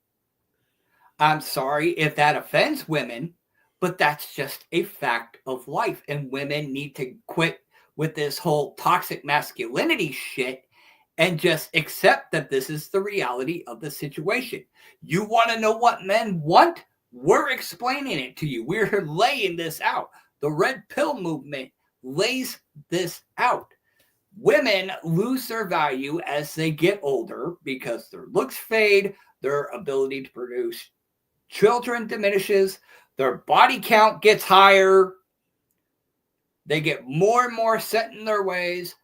I'm sorry if that offends women, but that's just a fact of life. And women need to quit with this whole toxic masculinity shit and just accept that this is the reality of the situation. You want to know what men want? We're explaining it to you. We're laying this out. The red pill movement lays this out. Women lose their value as they get older because their looks fade, their ability to produce children diminishes, their body count gets higher, they get more and more set in their ways,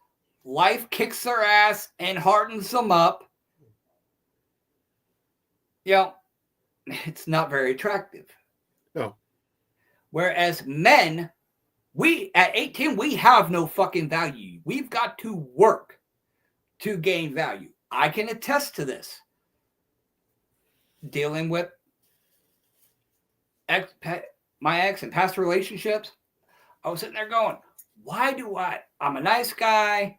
life kicks their ass and hardens them up. You know, it's not very attractive. No. Whereas men, we at 18, we have no fucking value. We've got to work to gain value. I can attest to this. Dealing with my ex and past relationships, I was sitting there going, why do I'm a nice guy.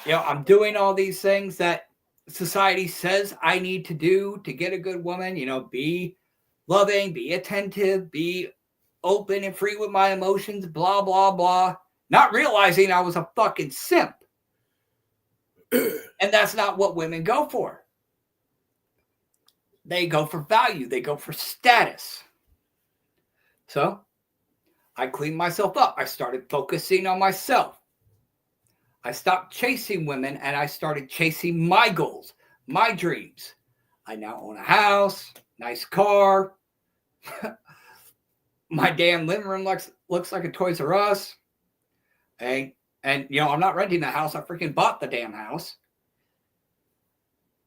You know, I'm doing all these things that society says I need to do to get a good woman, you know, be loving, be attentive, be open and free with my emotions, blah, blah, blah. Not realizing I was a fucking simp. And that's not what women go for. They go for value. They go for status. So I cleaned myself up. I started focusing on myself. I stopped chasing women and I started chasing my goals, my dreams. I now own a house, nice car. My damn living room looks like a Toys R Us. And you know, I'm not renting the house. I freaking bought the damn house.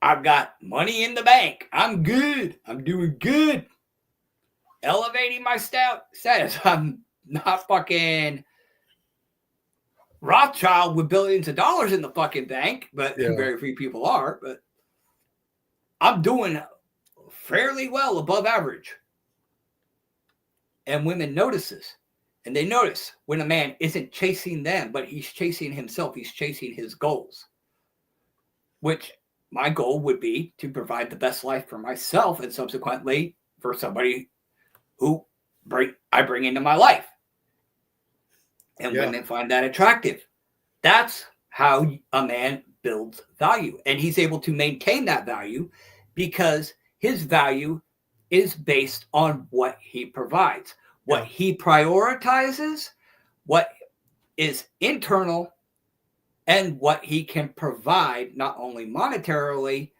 I've got money in the bank. I'm good. I'm doing good. Elevating my status. I'm not fucking Rothschild with billions of dollars in the fucking bank, but very few people are. But I'm doing fairly well above average. And women notice this. And they notice when a man isn't chasing them, but he's chasing himself. He's chasing his goals. Which my goal would be to provide the best life for myself and subsequently for somebody who I bring into my life. And women find that attractive. That's how a man builds value. And he's able to maintain that value because his value is based on what he provides, what he prioritizes, what is internal, and what he can provide, not only monetarily,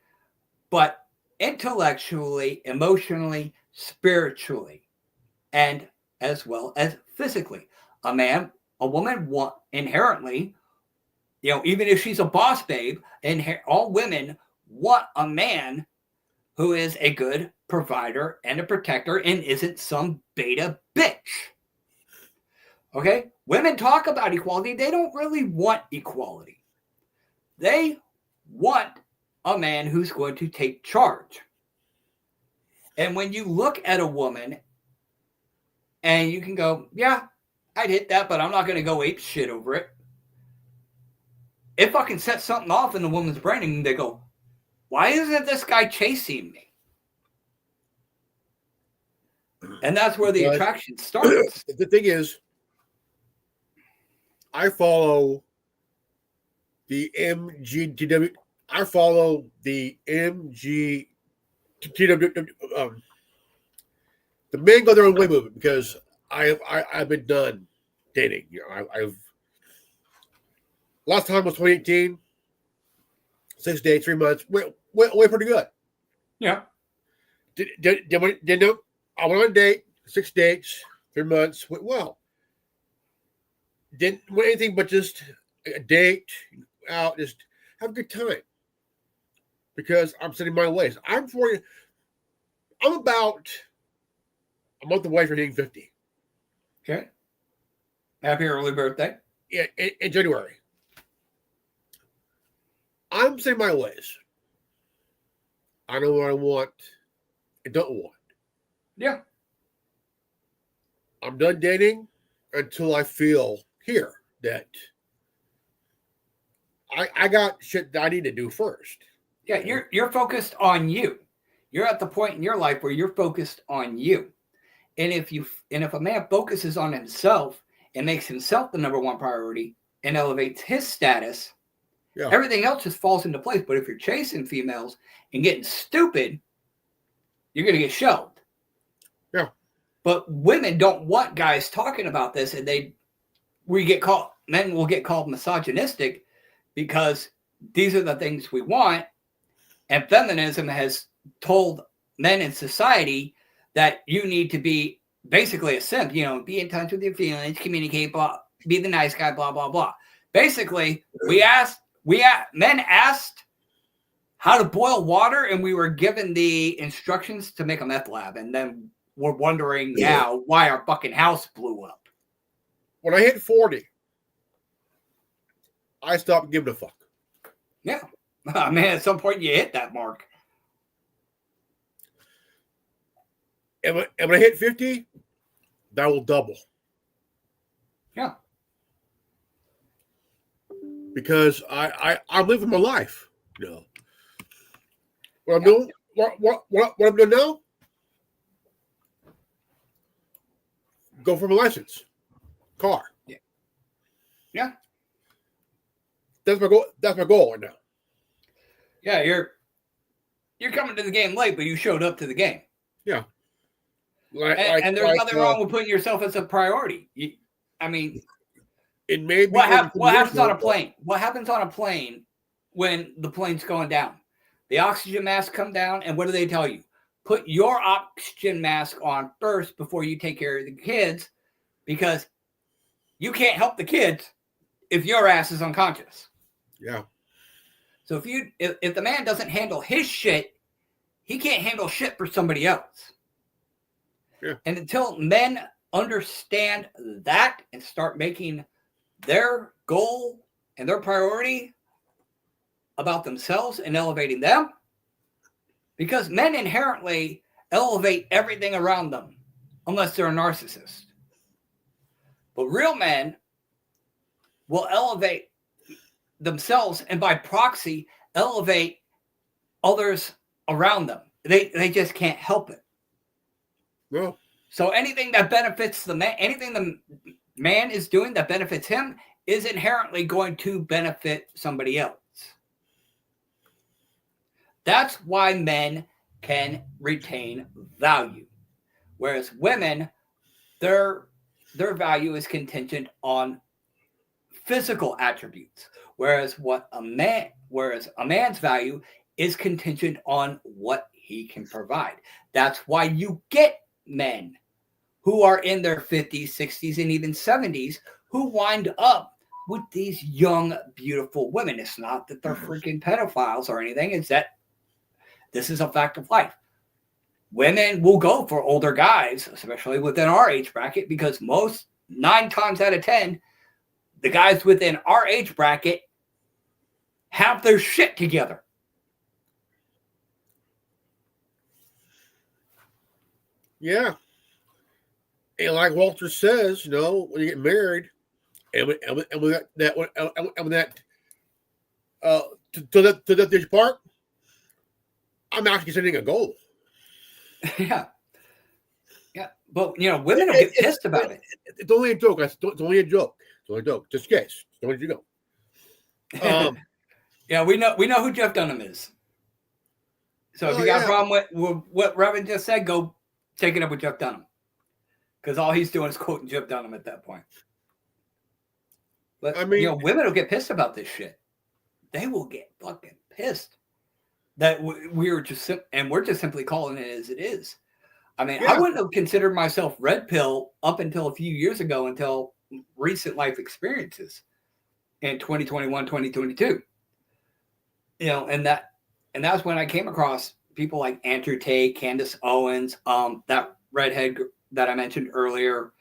but intellectually, emotionally, spiritually, and as well as physically. A woman want inherently, you know, even if she's a boss babe, and all women want a man who is a good provider and a protector and isn't some beta bitch. Okay? Women talk about equality. They don't really want equality. They want a man who's going to take charge. And when you look at a woman and you can go, yeah, I'd hit that, but I'm not going to go ape shit over it. It fucking sets something off in the woman's brain and they go, why isn't this guy chasing me? And that's where the attraction starts. The thing is, I follow the MGTW. I follow the MGTW. The men go their own way movement because I've been done dating. You know, I've last time was 2018. 6 days, 3 months. Went pretty good. Yeah. I went on a date, 6 dates, 3 months, went well. Didn't want anything but just a date, out, just have a good time. Because I'm setting my ways. I'm about a month away from hitting 50. Okay. Happy early birthday. in January. I'm saying my ways. I know what I want and don't want. Yeah. I'm done dating until I feel here that I got shit that I need to do first. Yeah, you're focused on you. You're at the point in your life where you're focused on you. And if a man focuses on himself and makes himself the number one priority and elevates his status, everything else just falls into place. But if you're chasing females and getting stupid, you're going to get shelved. Yeah. But women don't want guys talking about this, and men will get called misogynistic because these are the things we want. And feminism has told men in society that you need to be basically a simp, be in touch with your feelings, communicate, blah, be the nice guy, blah, blah, blah. Basically, men asked how to boil water, and we were given the instructions to make a meth lab. And then we're wondering now why our fucking house blew up. When I hit 40, I stopped giving a fuck. Yeah. Man, at some point you hit that mark. And when I hit 50, that will double. Yeah. Because I'm living my life. What I'm doing, what I'm doing now, go for my license. Car. Yeah. Yeah. That's my goal. That's my goal right now. Yeah, you're coming to the game late, but you showed up to the game. Yeah. And there's nothing wrong with putting yourself as a priority. It may be what happens on a plane? What happens on a plane when the plane's going down? The oxygen masks come down, and what do they tell you? Put your oxygen mask on first before you take care of the kids, because you can't help the kids if your ass is unconscious. Yeah. So if the man doesn't handle his shit, he can't handle shit for somebody else. Yeah. And until men understand that and start making their goal and their priority about themselves and elevating them, because men inherently elevate everything around them unless they're a narcissist. But real men will elevate themselves and by proxy elevate others around them. They just can't help it. No. So anything that benefits the man, anything the man is doing that benefits him is inherently going to benefit somebody else. That's why men can retain value. Whereas women, their value is contingent on physical attributes. Whereas a man's value is contingent on what he can provide. That's why you get men who are in their 50s, 60s, and even 70s who wind up with these young, beautiful women. It's not that they're freaking pedophiles or anything. It's that this is a fact of life. Women will go for older guys, especially within our age bracket, because 9 times out of 10, the guys within our age bracket have their shit together. Yeah. And like Walter says, when you get married, and with that to that dish part, I'm actually setting a goal. Yeah. Yeah. But, women will get pissed about it. It's only a joke. It's only a joke. It's only a joke. Just in case. Don't let you go. Yeah, we know who Jeff Dunham is. So if you got a problem with what Robin just said, go take it up with Jeff Dunham. Because all he's doing is quoting Jeff Dunham at that point. But, women will get pissed about this shit. They will get fucking pissed that we're just simply calling it as it is. I wouldn't have considered myself red pill up until a few years ago, until recent life experiences in 2021, 2022. And that's when I came across people like Andrew Tate, Candace Owens, that redhead that I mentioned earlier,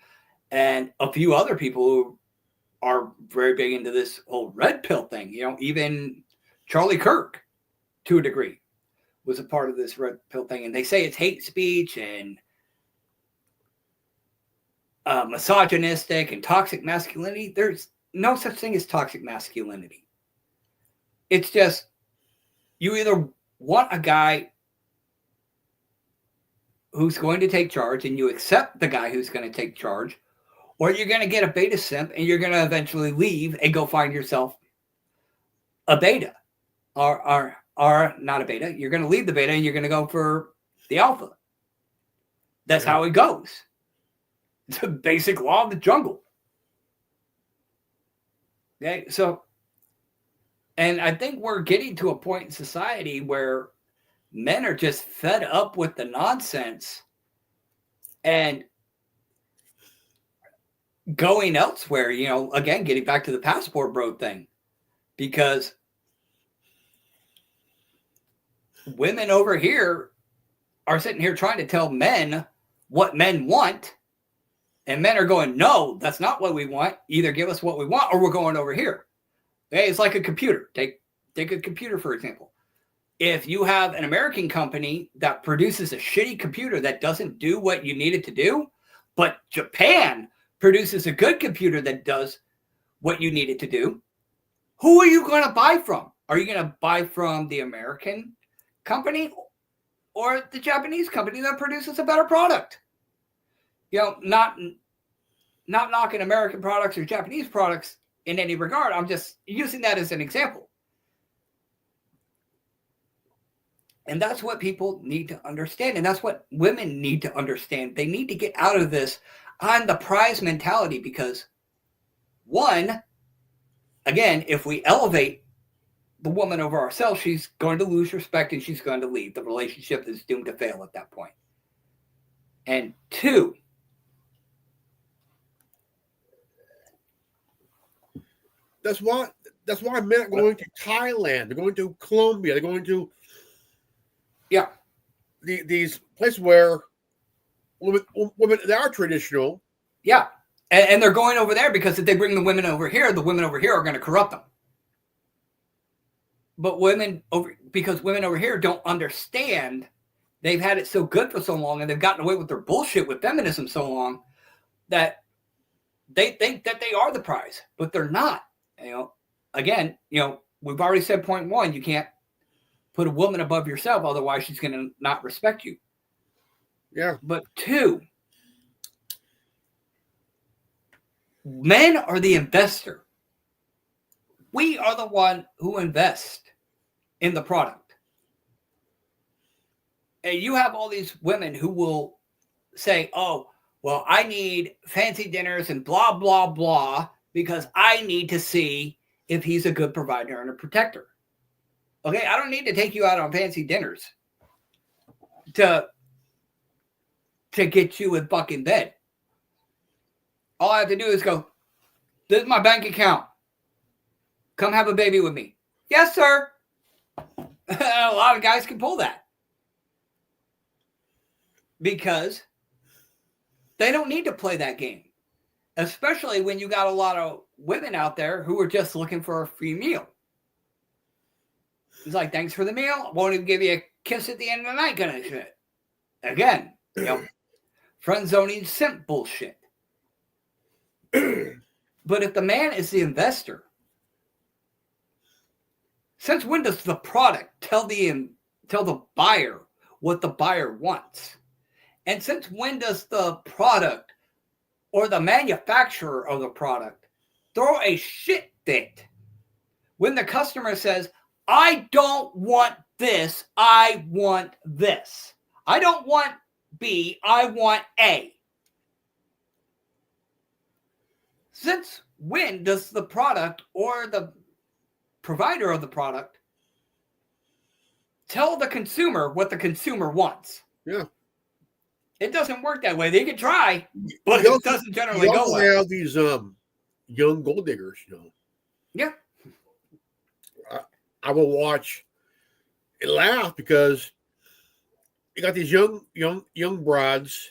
and a few other people who are very big into this whole red pill thing. You know, even Charlie Kirk, to a degree, was a part of this red pill thing. And they say it's hate speech and misogynistic and toxic masculinity. There's no such thing as toxic masculinity. It's just you either want a guy who's going to take charge and you accept the guy who's going to take charge, or you're going to get a beta simp and you're going to eventually leave and go find yourself a beta or not a beta. You're going to leave the beta and you're going to go for the alpha. That's how it goes. It's a basic law of the jungle. Okay, so, and I think we're getting to a point in society where men are just fed up with the nonsense and going elsewhere, you know, again, getting back to the passport bro thing, because women over here are sitting here trying to tell men what men want, and men are going, no, that's not what we want. Either give us what we want or we're going over here. Okay, it's like a computer. Take a computer, for example. If you have an American company that produces a shitty computer that doesn't do what you need it to do, but Japan produces a good computer that does what you need it to do, who are you going to buy from? Are you going to buy from the American company or the Japanese company that produces a better product? You know, not knocking American products or Japanese products in any regard. I'm just using that as an example. And that's what people need to understand. And that's what women need to understand. They need to get out of this on the prize mentality because, one, again, if we elevate the woman over ourselves, she's going to lose respect and she's going to leave. The relationship is doomed to fail at that point. And two, that's why men are going to Thailand, they're going to Colombia, they're going to these places where women they are traditional. Yeah. And they're going over there because if they bring the women over here are going to corrupt them. But women over here don't understand. They've had it so good for so long and they've gotten away with their bullshit with feminism so long that they think that they are the prize, but they're not. You know, again, you know, we've already said point one, you can't put a woman above yourself, otherwise she's going to not respect you. Yeah. But two, men are the investor. We are the one who invest in the product. And you have all these women who will say, oh, well, I need fancy dinners and blah, blah, blah, because I need to see if he's a good provider and a protector. Okay, I don't need to take you out on fancy dinners to get you in fucking bed. All I have to do is go, this is my bank account. Come have a baby with me. Yes, sir. A lot of guys can pull that. Because they don't need to play that game. Especially when you got a lot of women out there who are just looking for a free meal. It's like, thanks for the meal. Won't even give you a kiss at the end of the night kind of shit. Again, you know, friend zoning simp bullshit. But if the man is the investor, since when does the product tell the buyer what the buyer wants? And since when does the product or the manufacturer of the product throw a shit fit when the customer says, I don't want this, I want this. I don't want B, I want A. Since when does the product or the provider of the product tell the consumer what the consumer wants? Yeah. It doesn't work that way. They can try, but it doesn't generally go well. You have these young gold diggers, you know. Yeah. I will watch and laugh because you got these young broads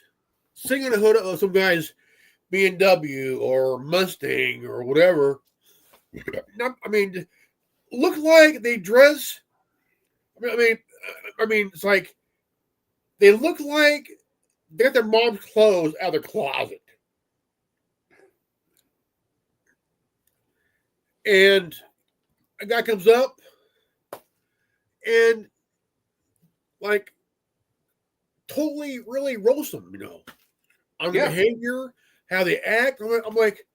singing the hood of some guy's BMW or Mustang or whatever. I mean, look like they dress. I mean, it's like they look like they got their mom's clothes out of their closet. And a guy comes up and like totally really roast them, on their behavior, how they act. I'm like,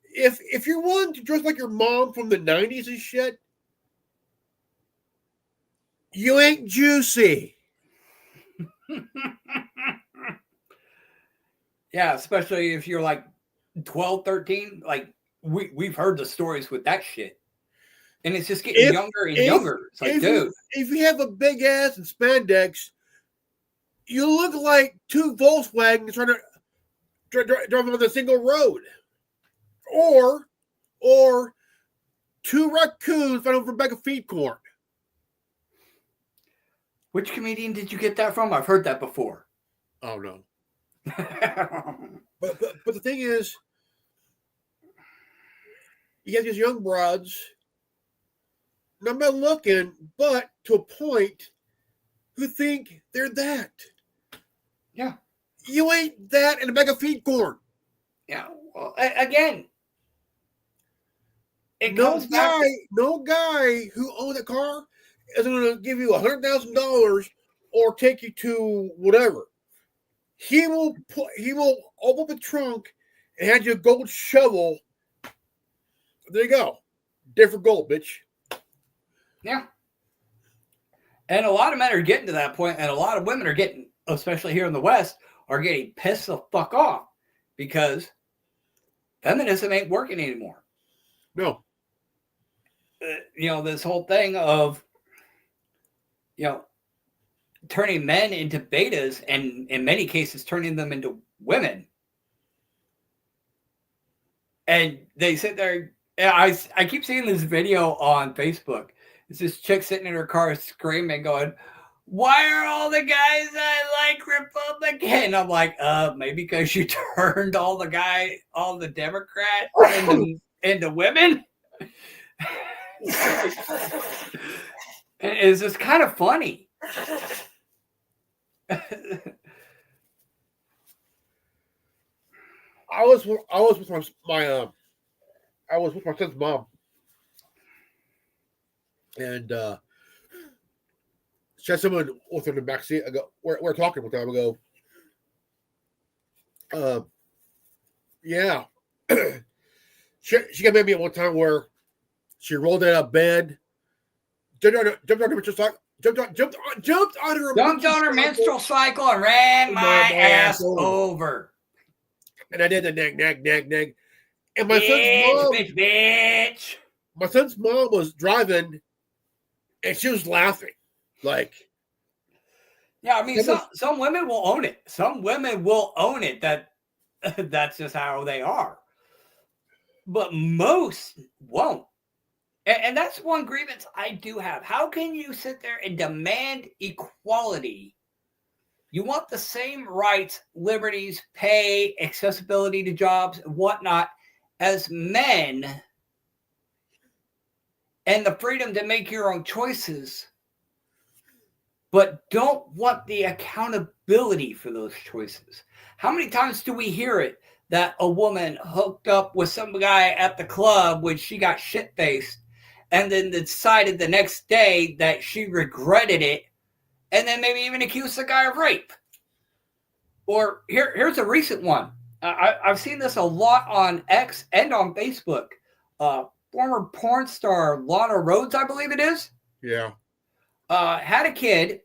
if you're one to dress like your mom from the 90s and shit, you ain't juicy. Yeah, especially if you're like 12, 13. Like, we've heard the stories with that shit. And it's just getting younger and younger. It's like, dude. If you have a big ass and spandex, you look like two Volkswagens trying to drive on a single road. Or two raccoons fighting over a bag of feed corn. Which comedian did you get that from? I've heard that before. Oh, no. but the thing is, you have these young broads, not bad looking, but to a point, who think they're that. Yeah. You ain't that in a bag of feed corn. Yeah. Well, again, no guy who owns a car is going to give you $100,000 or take you to whatever. He will open up the trunk and hand you a gold shovel. There you go. Different gold, bitch. Yeah. And a lot of men are getting to that point, and a lot of women are getting, especially here in the West, are getting pissed the fuck off because feminism ain't working anymore. No. This whole thing of, turning men into betas and in many cases turning them into women. And they sit there. I keep seeing this video on Facebook. It's this chick sitting in her car screaming, going, "Why are all the guys I like Republican?" I'm like, maybe because you turned all the Democrats into women. It's just kind of funny. I was with my son's mom, and she had someone with her in the back seat. I go, we're talking with them. I go, yeah. she got maybe at one time where she rolled out of bed, jumped on her menstrual cycle and ran my ass over. And I did the nag. And my son's mom was driving, and she was laughing. Like, yeah, I mean, some women will own it. Some women will own it that that's just how they are. But most won't. And that's one grievance I do have. How can you sit there and demand equality? You want the same rights, liberties, pay, accessibility to jobs, and whatnot as men, and the freedom to make your own choices, but don't want the accountability for those choices. How many times do we hear it that a woman hooked up with some guy at the club when she got shit-faced and then decided the next day that she regretted it, and then maybe even accused the guy of rape? Or here's a recent one. I've seen this a lot on X and on Facebook. Former porn star Lana Rhodes, I believe it is. Yeah. Had a kid.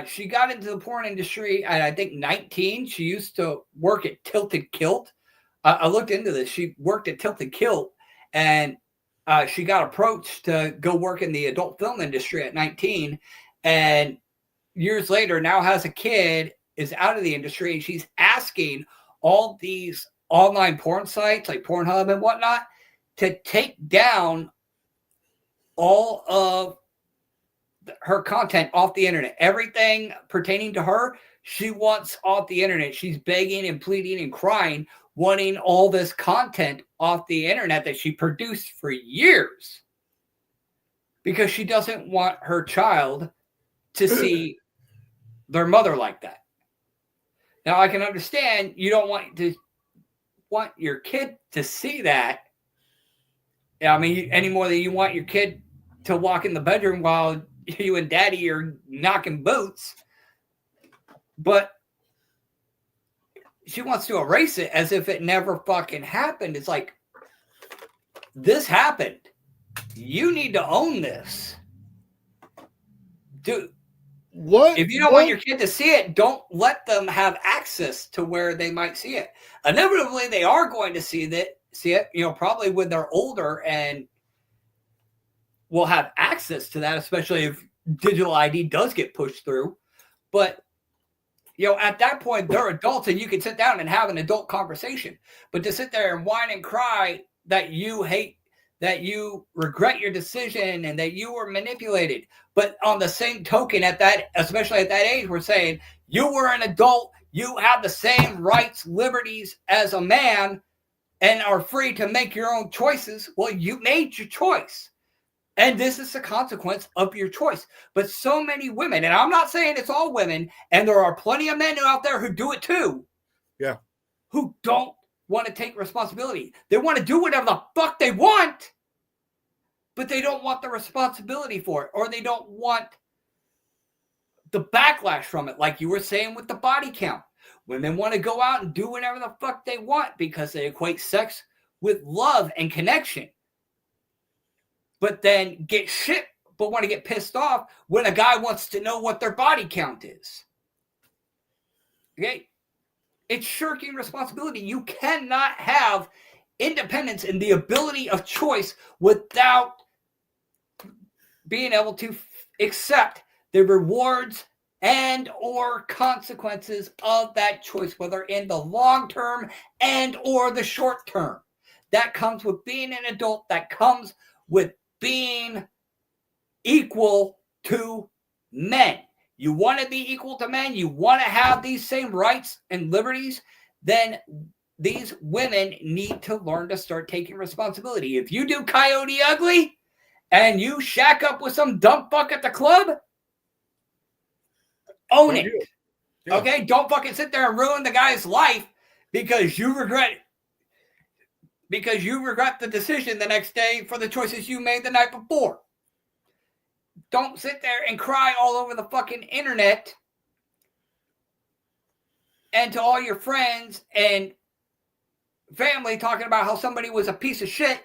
She got into the porn industry at, I think, 19. She used to work at Tilted Kilt. I looked into this. She worked at Tilted Kilt, and she got approached to go work in the adult film industry at 19. And years later, now has a kid, is out of the industry, and she's asking all these online porn sites like Pornhub and whatnot to take down all of her content off the internet. Everything pertaining to her, she wants off the internet. She's begging and pleading and crying, wanting all this content off the internet that she produced for years, because she doesn't want her child to see their mother like that. Now, I can understand you don't want your kid to see that. I mean, any more than you want your kid to walk in the bedroom while you and daddy are knocking boots. But she wants to erase it as if it never fucking happened. It's like, this happened. You need to own this. Dude, What? if you don't want your kid to see it, don't let them have access to where they might see it. Inevitably, they are going to see it, probably when they're older and will have access to that, especially if digital ID does get pushed through. But, at that point, they're adults and you can sit down and have an adult conversation. But to sit there and whine and cry that you hate, that you regret your decision and that you were manipulated. But on the same token, especially at that age, we're saying you were an adult, you have the same rights, liberties as a man, and are free to make your own choices. Well, you made your choice. And this is the consequence of your choice. But so many women, and I'm not saying it's all women, and there are plenty of men out there who do it too. Yeah. Who don't want to take responsibility. They want to do whatever the fuck they want, but they don't want the responsibility for it, or they don't want the backlash from it, like you were saying with the body count. Women want to go out and do whatever the fuck they want because they equate sex with love and connection. But then want to get pissed off when a guy wants to know what their body count is. Okay? It's shirking responsibility. You cannot have independence and the ability of choice without being able to accept the rewards and or consequences of that choice, whether in the long term and or the short term. That comes with being an adult. That comes with being equal to men. You want to be equal to men, you want to have these same rights and liberties, then these women need to learn to start taking responsibility. If you do Coyote Ugly and you shack up with some dumb fuck at the club, own it. Yeah. Okay? Don't fucking sit there and ruin the guy's life because you regret the decision the next day for the choices you made the night before. Don't sit there and cry all over the fucking internet and to all your friends and family talking about how somebody was a piece of shit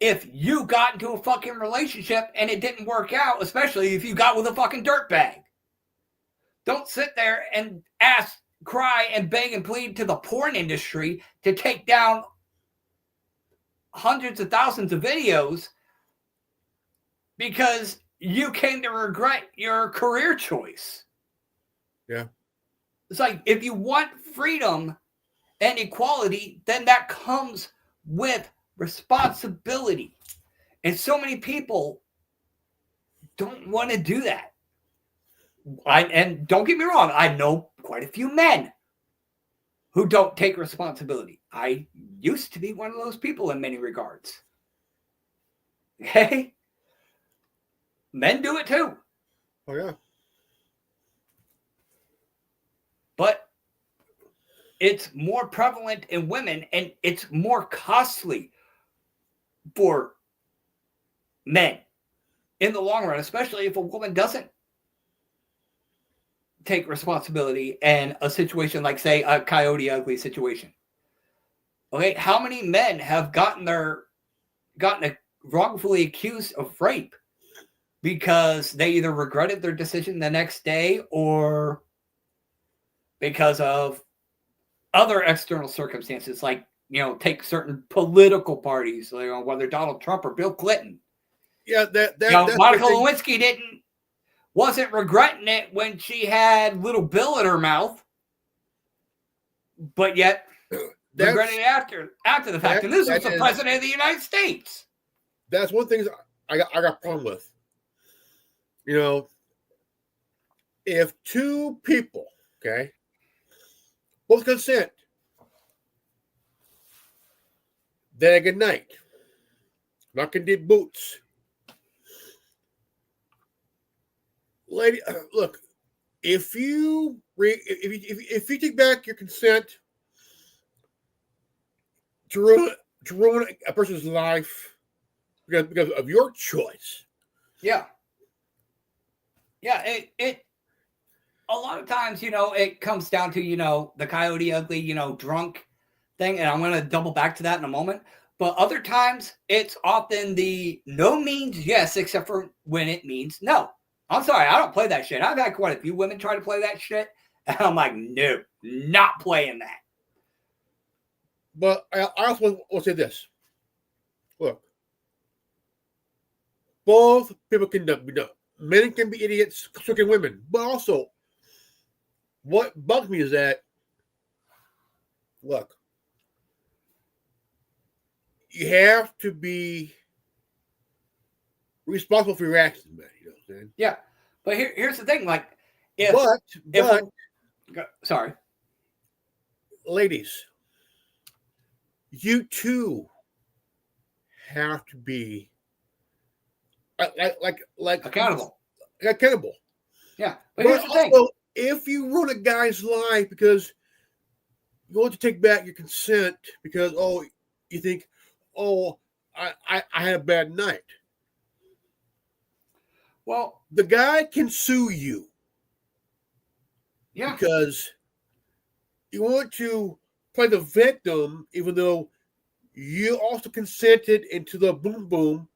if you got into a fucking relationship and it didn't work out, especially if you got with a fucking dirtbag. Don't sit there and cry and beg and plead to the porn industry to take down hundreds of thousands of videos because you came to regret your career choice. Yeah. It's like, if you want freedom and equality, then that comes with responsibility. And so many people don't want to do that. And don't get me wrong, I know quite a few men who don't take responsibility. I used to be one of those people in many regards. Okay? Men do it too. Oh, yeah. But it's more prevalent in women, and it's more costly for men in the long run, especially if a woman doesn't take responsibility in a situation like, say, a Coyote Ugly situation. Okay, how many men have gotten wrongfully accused of rape because they either regretted their decision the next day or because of other external circumstances, like, take certain political parties, whether Donald Trump or Bill Clinton. Yeah, Monica Lewinsky wasn't regretting it when she had little Bill in her mouth, but yet regretting it after the fact. And this was the president of the United States. That's one thing I got a problem with. if two people, okay, both consent, then a good night, knocking the boots. Lady, look, if you take back your consent to ruin a person's life because of your choice. Yeah. It a lot of times, it comes down to, the Coyote Ugly, drunk thing. And I'm going to double back to that in a moment. But other times, it's often the no means yes, except for when it means no. I'm sorry, I don't play that shit. I've had quite a few women try to play that shit. And I'm like, no, not playing that. But I also want to say this. Look, both people can be done. Men can be idiots, so can women. But also, what bugs me is that, look, you have to be responsible for your actions, man. You know what I'm saying? Yeah. But here's the thing. Like, sorry. Ladies, you too have to be like accountable. Accountable. Yeah. But here's the thing. If you ruin a guy's life because you want to take back your consent because you think, I had a bad night. Well, the guy can sue you. Yeah. Because you want to play the victim, even though you also consented into the boom boom,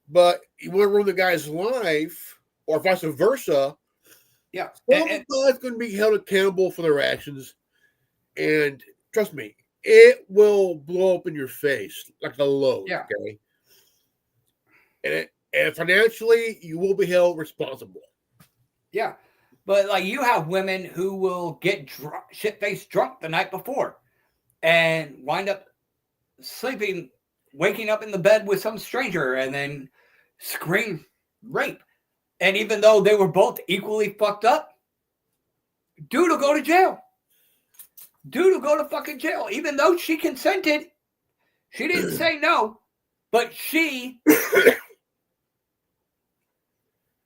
but you want to ruin the guy's life, or vice versa. Yeah. Somebody's going to be held accountable for their actions. And trust me, it will blow up in your face like a load. Yeah. Okay. And financially, you will be held responsible. Yeah. But like you have women who will get shit-faced drunk the night before and wind up waking up in the bed with some stranger and then scream rape. And even though they were both equally fucked up, dude will go to jail. Dude will go to fucking jail. Even though she consented, she didn't say no, but she,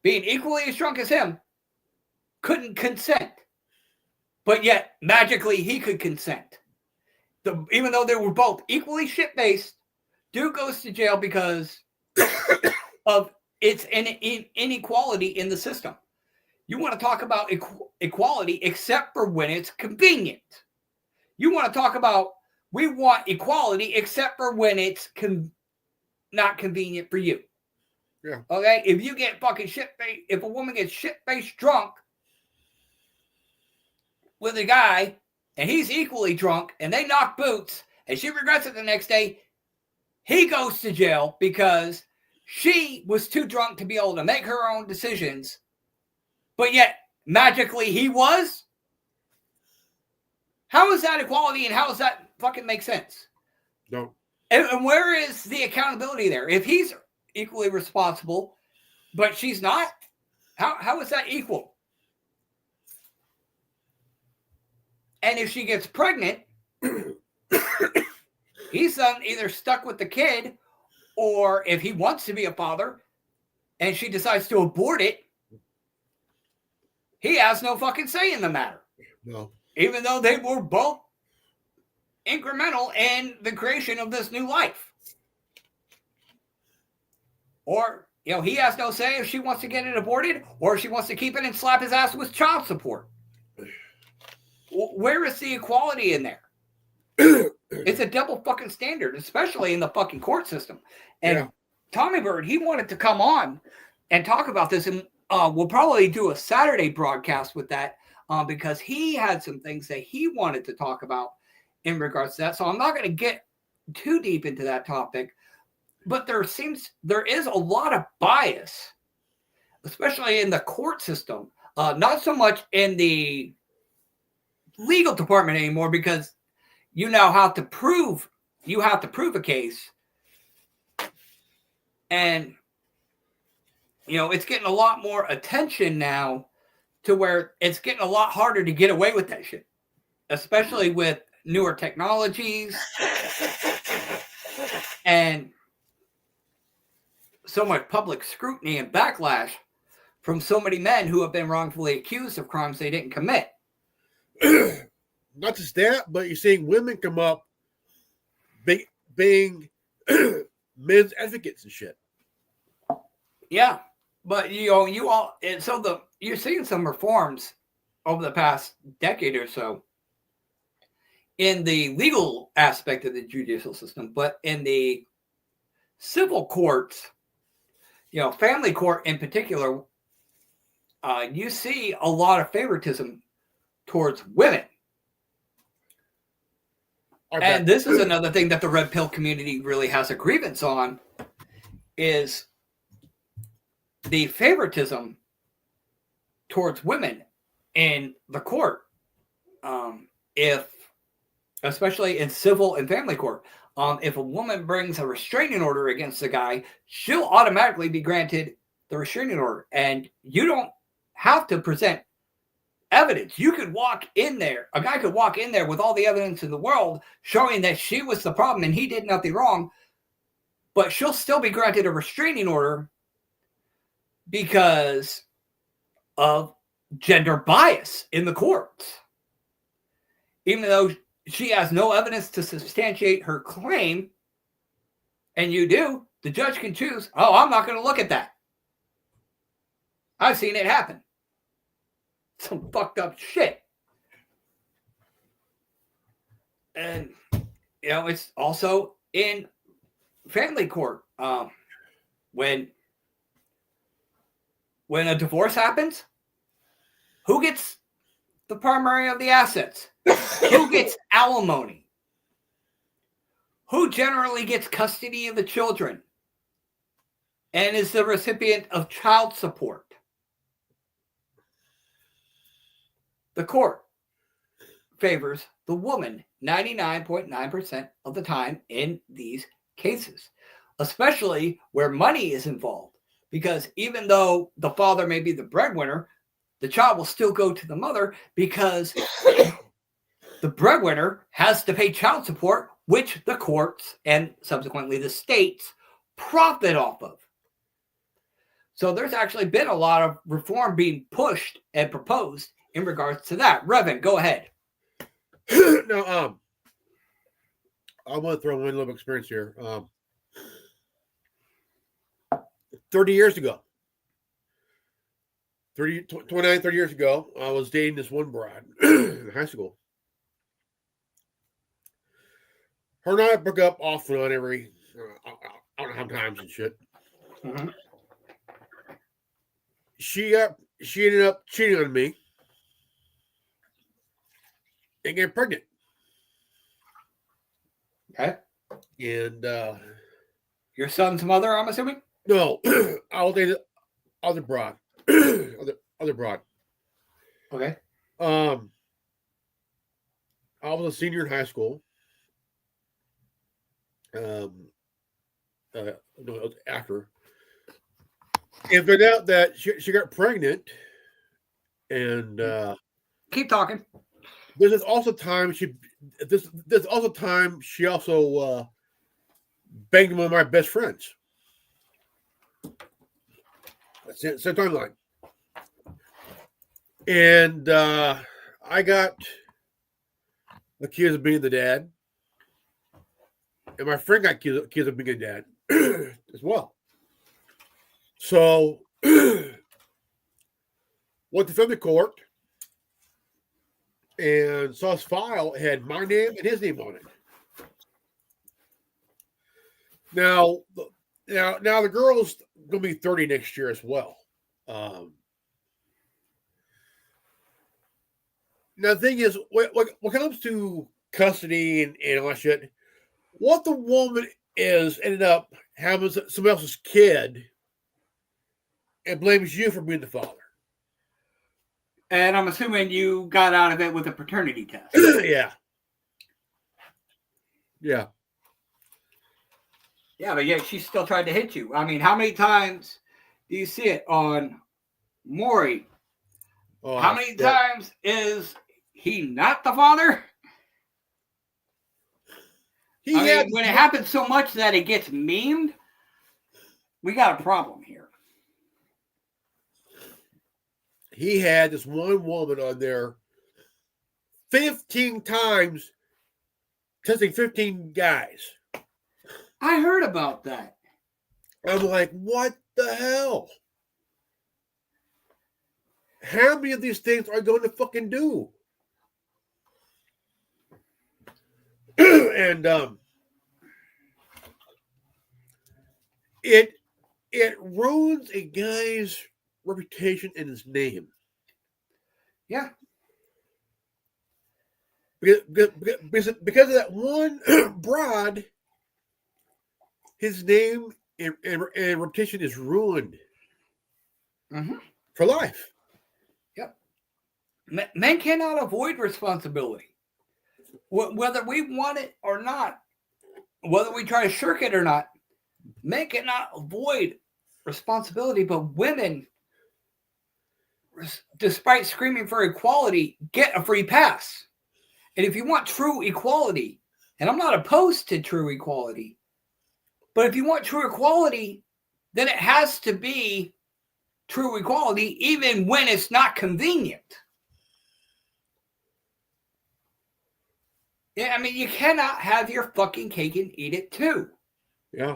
being equally as drunk as him, couldn't consent. But yet, magically, he could consent. Even though they were both equally shit-faced, dude goes to jail because of its inequality in the system. You want to talk about equality except for when it's convenient. You want to talk about we want equality except for when it's not convenient for you. Yeah. Okay? If you get fucking shit-faced, if a woman gets shit-faced drunk with a guy and he's equally drunk and they knock boots and she regrets it the next day, he goes to jail because she was too drunk to be able to make her own decisions, but yet magically he was? How is that equality and how does that fucking make sense? No. And where is the accountability there? If he's equally responsible, but she's not, how is that equal? And if she gets pregnant, he's either stuck with the kid, or if he wants to be a father and she decides to abort it, he has no fucking say in the matter. No. Even though they were both incremental in the creation of this new life. Or, he has no say if she wants to get it aborted or if she wants to keep it and slap his ass with child support. Where is the equality in there? It's a double fucking standard, especially in the fucking court system. And Tommy Bird, he wanted to come on and talk about this, and we'll probably do a Saturday broadcast with that because he had some things that he wanted to talk about in regards to that. So I'm not going to get too deep into that topic, but there is a lot of bias, especially in the court system. Not so much in the legal department anymore, because you now have to prove a case. And it's getting a lot more attention now to where it's getting a lot harder to get away with that shit, especially with newer technologies and so much public scrutiny and backlash from so many men who have been wrongfully accused of crimes they didn't commit. Not just that, but you're seeing women come up being men's advocates and shit. Yeah, but you're seeing some reforms over the past decade or so in the legal aspect of the judicial system, but in the civil courts, family court in particular, you see a lot of favoritism towards women. And this is another thing that the red pill community really has a grievance on, is the favoritism towards women in the court. Especially in civil and family court, if a woman brings a restraining order against a guy, she'll automatically be granted the restraining order. And you don't have to present evidence. You could walk in there. A guy could walk in there with all the evidence in the world showing that she was the problem and he did nothing wrong, but she'll still be granted a restraining order because of gender bias in the courts. Even though she has no evidence to substantiate her claim, and you do, the judge can choose, I'm not going to look at that. I've seen it happen. Some fucked up shit. And, it's also in family court. When a divorce happens, who gets the primary of the assets? Who gets alimony? Who generally gets custody of the children and is the recipient of child support? The court favors the woman 99.9% of the time in these cases, especially where money is involved. Because even though the father may be the breadwinner, the child will still go to the mother because the breadwinner has to pay child support, which the courts and subsequently the states profit off of. So there's actually been a lot of reform being pushed and proposed in regards to that. Revan, go ahead. No, I want to throw in a little experience here. 30 years ago, 29, 30 years ago, I was dating this one bride in high school. Her and I broke up off and on every, I don't know how many times and shit. Mm-hmm. She ended up cheating on me and getting pregnant. Okay. And your son's mother, I'm assuming? No, I was dating other broad. other broad. Okay. I was a senior in high school. No, it was after. And found out that she got pregnant, and keep talking. There's also time she also banged one of my best friends. That's it. Same timeline. And I got accused of being the dad, and my friend got accused of being a dad as well. So went to family court and saw his file. It had my name and his name on it. Now the girl's gonna be 30 next year as well. Now the thing is, what comes to custody and all that shit, what the woman is ended up having somebody else's kid and blames you for being the father. And I'm assuming you got out of it with a paternity test. Yeah. Yeah, but yet she still tried to hit you. I mean, how many times Do you see it on Maury? Oh, How many times is he not the father? When it happens so much that it gets memed, we got a problem here. He had this one woman on there 15 times testing 15 guys. I heard about that. I'm like, what the hell? How many of these things are going to fucking do? And it ruins a guy's reputation and his name. Yeah. Because of that one broad, his name and reputation is ruined for life. Yep. Men cannot avoid responsibility. Whether we want it or not, whether we try to shirk it or not, men cannot avoid responsibility, but women, despite screaming for equality, get a free pass. And if you want true equality, and I'm not opposed to true equality, but if you want true equality, then it has to be true equality, even when it's not convenient. Yeah, I mean, you cannot have your fucking cake and eat it too. Yeah.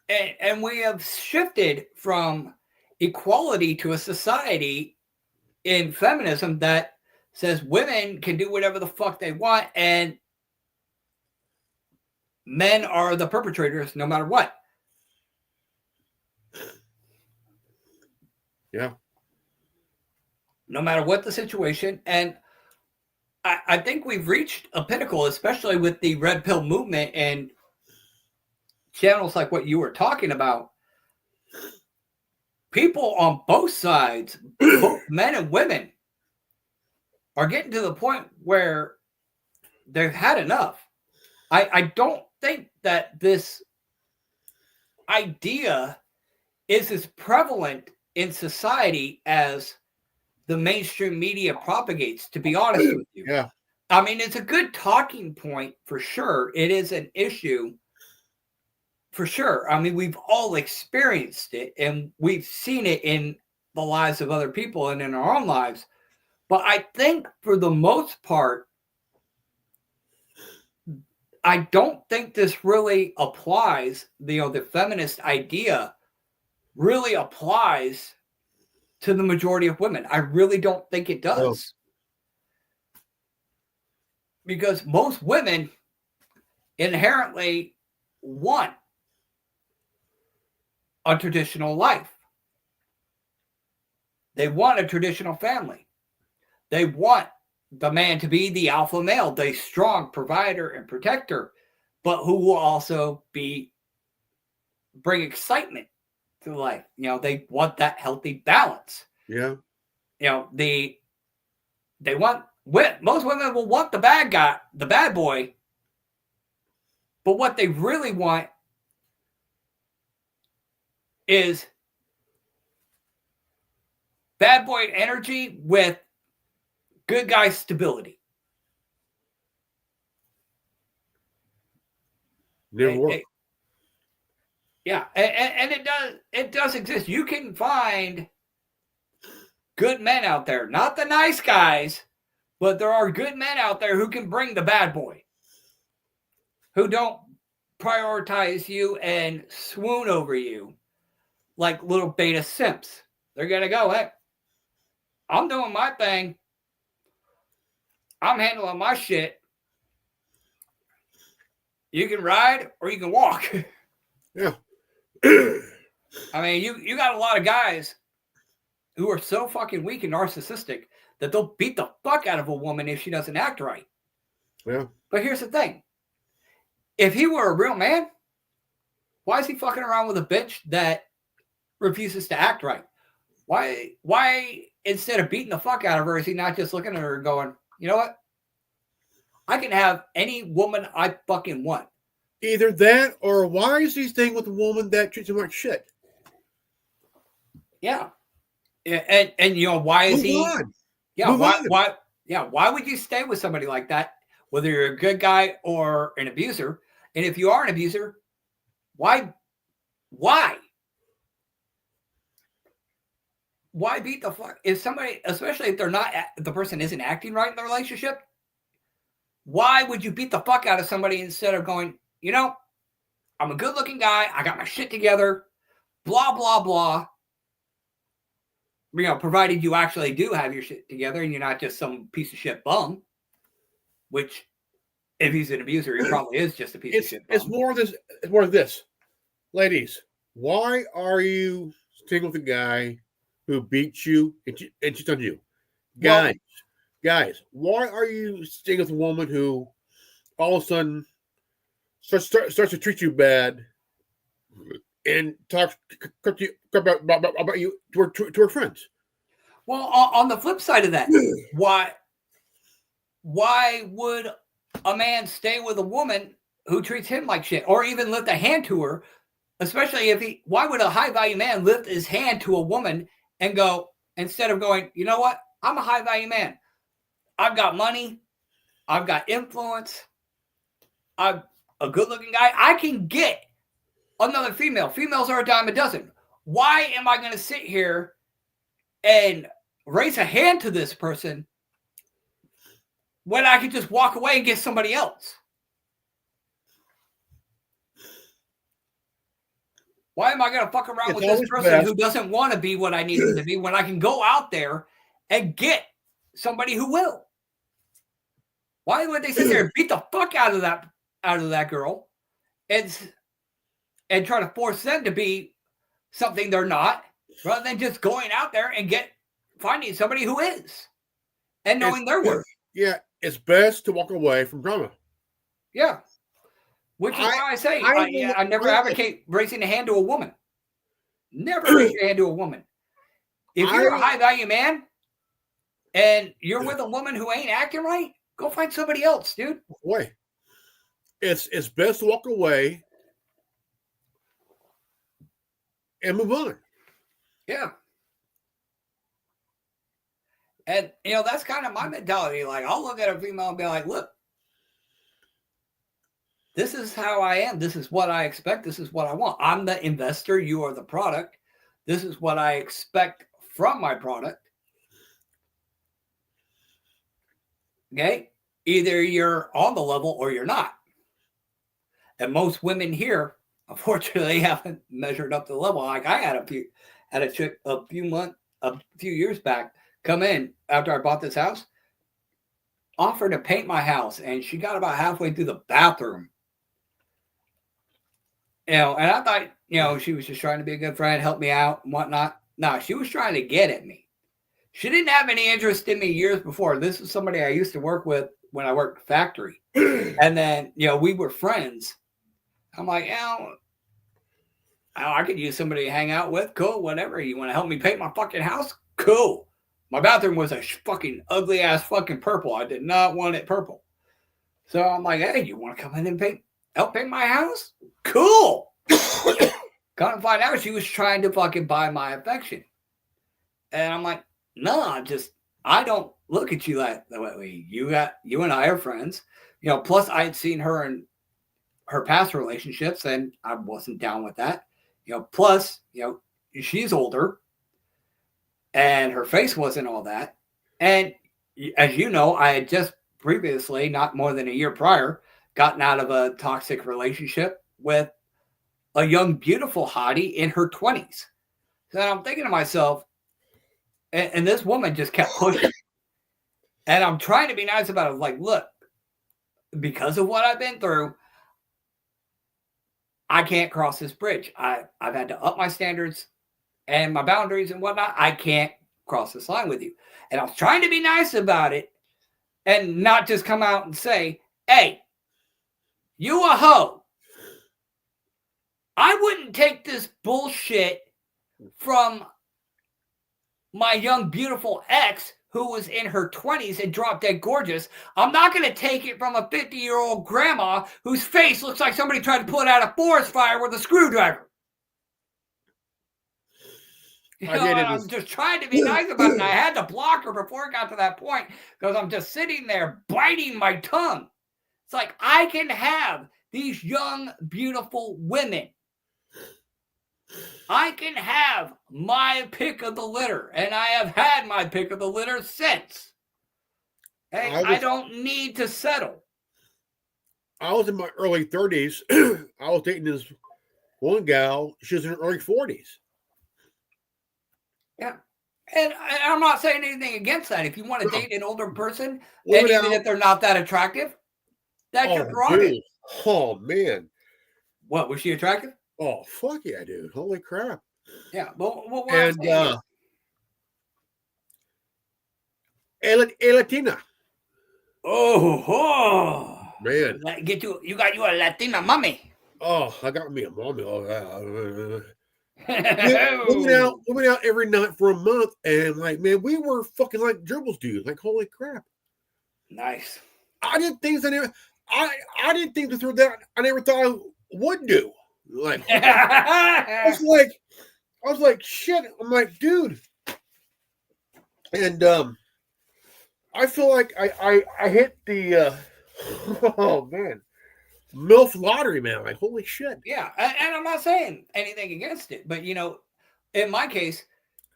And we have shifted from equality to a society in feminism that says women can do whatever the fuck they want and men are the perpetrators no matter what. Yeah. No matter what the situation. And I think we've reached a pinnacle, especially with the red pill movement and channels like what you were talking about. People on both sides, both men and women, are getting to the point where they've had enough. I don't think that this idea is as prevalent in society as the mainstream media propagates, to be honest with you. Yeah. I mean, it's a good talking point for sure. It is an issue for sure. I mean, we've all experienced it and we've seen it in the lives of other people and in our own lives. But I think for the most part, I don't think this really applies. The feminist idea really applies to the majority of women. I really don't think it does. No. Because most women inherently want a traditional life. They want a traditional family. They want the man to be the alpha male, the strong provider and protector, but who will also bring excitement to life. They want that healthy balance. Yeah. Most women will want the bad guy, the bad boy, but what they really want is bad boy energy with good guy stability. Never work. Yeah, and it does exist. You can find good men out there, not the nice guys, but there are good men out there who can bring the bad boy, who don't prioritize you and swoon over you like little beta simps. They're going to go, hey, I'm doing my thing. I'm handling my shit. You can ride or you can walk. Yeah. I mean, you got a lot of guys who are so fucking weak and narcissistic that they'll beat the fuck out of a woman if she doesn't act right. Yeah. But here's the thing. If he were a real man, why is he fucking around with a bitch that refuses to act right? Why instead of beating the fuck out of her, is he not just looking at her and going, you know what? I can have any woman I fucking want. Either that, or why is he staying with a woman that treats him like shit? Yeah. And you know, why is Move he? on. Yeah. Move on. Why would you stay with somebody like that, whether you're a good guy or an abuser? And if you are an abuser, why beat the fuck? If somebody, especially if they're not, the person isn't acting right in the relationship, why would you beat the fuck out of somebody instead of going, you know, I'm a good looking guy, I got my shit together, blah, blah, blah. You know, provided you actually do have your shit together and you're not just some piece of shit bum, which if he's an abuser, he probably is just a piece of shit bum. It's more of this. Ladies, why are you staying with a guy who beats you and cheats on you? Guys, why are you staying with a woman who all of a sudden starts to treat you bad and talks about you to her friends? Well, on the flip side of that, why would a man stay with a woman who treats him like shit, or even lift a hand to her? Especially why would a high value man lift his hand to a woman and go, instead of going, you know what? I'm a high value man. I've got money. I've got influence. I'm a good looking guy. I can get another female. Females are a dime a dozen. Why am I going to sit here and raise a hand to this person when I could just walk away and get somebody else? Why am I going to fuck around with this person who doesn't want to be what I need him to be when I can go out there and get somebody who will? Why would they sit there and beat the fuck out of that girl and try to force them to be something they're not, rather than just going out there and finding somebody who is and knowing their worth? Yeah, it's best to walk away from drama. Yeah. Which is why I say I never advocate raising a hand to a woman. Never raise your hand to a woman. If you're a high value man and you're with a woman who ain't acting right, go find somebody else, dude. Wait. It's best to walk away and move on. Yeah. And, you know, that's kind of my mentality. Like, I'll look at a female and be like, look, this is how I am. This is what I expect. This is what I want. I'm the investor. You are the product. This is what I expect from my product. Okay? Either you're on the level or you're not. And most women here, unfortunately, haven't measured up to the level. Like I had a chick a few years back come in after I bought this house, offered to paint my house, and she got about halfway through the bathroom. You know, and I thought, you know, she was just trying to be a good friend, help me out and whatnot. No, she was trying to get at me. She didn't have any interest in me years before. This is somebody I used to work with when I worked factory. And then, you know, we were friends. I'm like, you know, I could use somebody to hang out with. Cool, whatever. You want to help me paint my fucking house? Cool. My bathroom was a fucking ugly ass fucking purple. I did not want it purple. So I'm like, hey, you want to come in and help paint my house? Cool. Come and find out she was trying to fucking buy my affection. And I'm like, no, I don't look at you that way. You and I are friends. You know, plus I had seen her in her past relationships and I wasn't down with that. You know, plus, you know, she's older and her face wasn't all that. And as you know, I had just previously, not more than a year prior, gotten out of a toxic relationship with a young, beautiful hottie in her 20s. So I'm thinking to myself, and this woman just kept pushing. And I'm trying to be nice about it. Like, look, because of what I've been through, I can't cross this bridge. I've had to up my standards and my boundaries and whatnot. I can't cross this line with you. And I was trying to be nice about it and not just come out and say, hey, you a hoe. I wouldn't take this bullshit from my young, beautiful ex who was in her 20s and drop dead gorgeous. I'm not going to take it from a 50-year-old grandma whose face looks like somebody tried to put out a forest fire with a screwdriver. I'm just trying to be nice about it. And I had to block her before it got to that point because I'm just sitting there biting my tongue. It's like I can have these young, beautiful women. I can have my pick of the litter, and I have had my pick of the litter since. Hey, I don't need to settle. I was in my early 30s. I was dating this one gal. She was in her early 40s. Yeah. And I'm not saying anything against that. If you want to date an older person, and even if they're not that attractive, that's your prerogative. Dude. Oh, man. What, was she attractive? Oh, fuck yeah, dude. Holy crap. Yeah. Well, what and a Latina. Oh, man. You got you a Latina mommy. Oh, I got me a mommy. We went out every night for a month, and like, man, we were fucking like dribbles, dude. Like, holy crap. Nice. I did things I didn't think that I never thought I would do. Like, I was like, shit. I'm like, dude. And I feel like I hit the oh man, MILF lottery, man. Like, holy shit. Yeah, and I'm not saying anything against it, but in my case,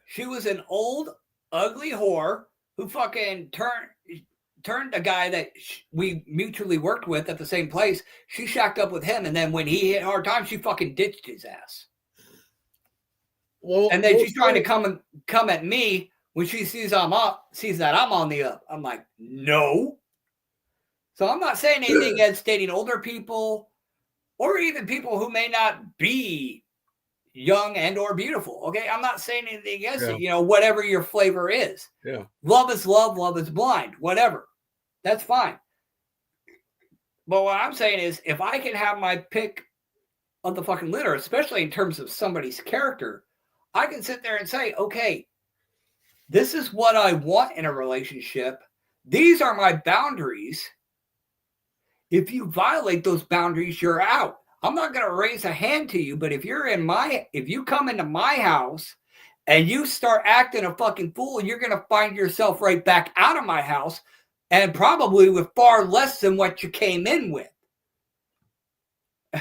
she was an old, ugly whore who fucking turned a guy that we mutually worked with at the same place. She shacked up with him, and then when he hit hard times, she fucking ditched his ass. Well, and then she's trying to come at me when she sees that I'm on the up. I'm like, no. So I'm not saying anything against dating older people or even people who may not be young and or beautiful. Okay, I'm not saying anything against it. Whatever your flavor is. Yeah. Love is love. Love is blind. Whatever. That's fine. But what I'm saying is, if I can have my pick of the fucking litter, especially in terms of somebody's character, I can sit there and say, okay, this is what I want in a relationship. These are my boundaries. If you violate those boundaries, you're out. I'm not going to raise a hand to you, but if you come into my house and you start acting a fucking fool, you're going to find yourself right back out of my house, and probably with far less than what you came in with.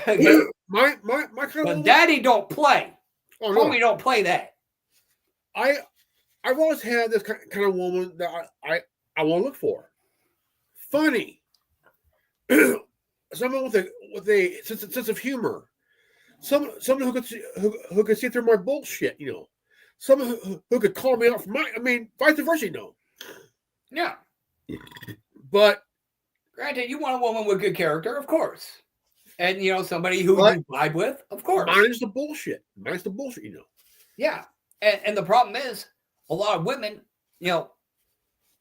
Okay? My kind of daddy don't play. Oh, no. Homie don't play that. I've always had this kind of woman that I want to look for. Funny. Someone with a sense of humor. Someone who could see through my bullshit, Someone who could call me out for vice versa, Yeah. But granted, you want a woman with good character, of course. And somebody who you vibe with, of course. Mine's the bullshit, Yeah. And the problem is a lot of women,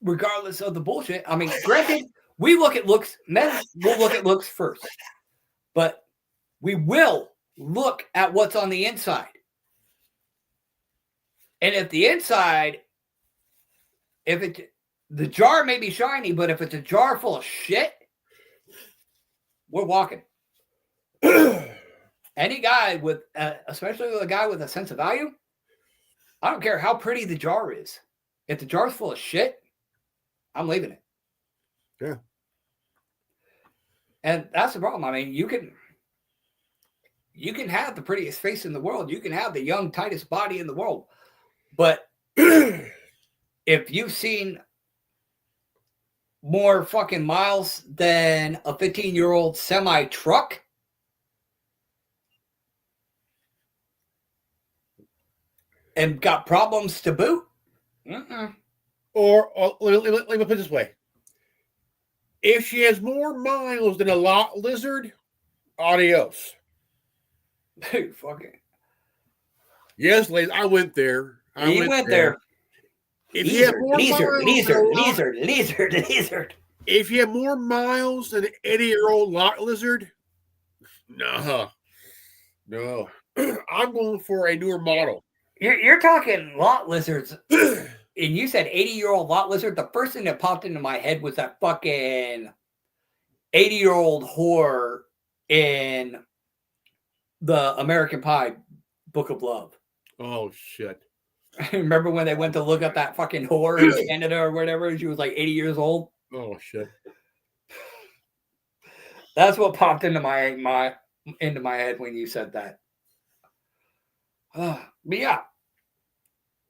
regardless of the bullshit. I mean, granted, we look at looks, men will look at looks first. But we will look at what's on the inside. And if the inside, the jar may be shiny, but if it's a jar full of shit, we're walking. Any guy with, especially a guy with a sense of value, I don't care how pretty the jar is. If the jar's full of shit, I'm leaving it. Yeah. And that's the problem. I mean, you can have the prettiest face in the world. You can have the young, tightest body in the world. But if you've seen more fucking miles than a 15-year-old semi-truck, and got problems to boot, or let me put it this way. If she has more miles than a lot lizard, adios. Fuck it. Yes, ladies, I went there. You went there. If you have more lizard. If you have more miles than an 80-year-old lot lizard, no. I'm going for a newer model. You're talking lot lizards and you said 80-year-old lot lizard. The first thing that popped into my head was that fucking 80-year-old whore in the American Pie Book of Love. Oh shit! Remember when they went to look up that fucking whore in Canada or whatever? And she was like 80 years old. Oh shit! That's what popped into my head when you said that. But yeah,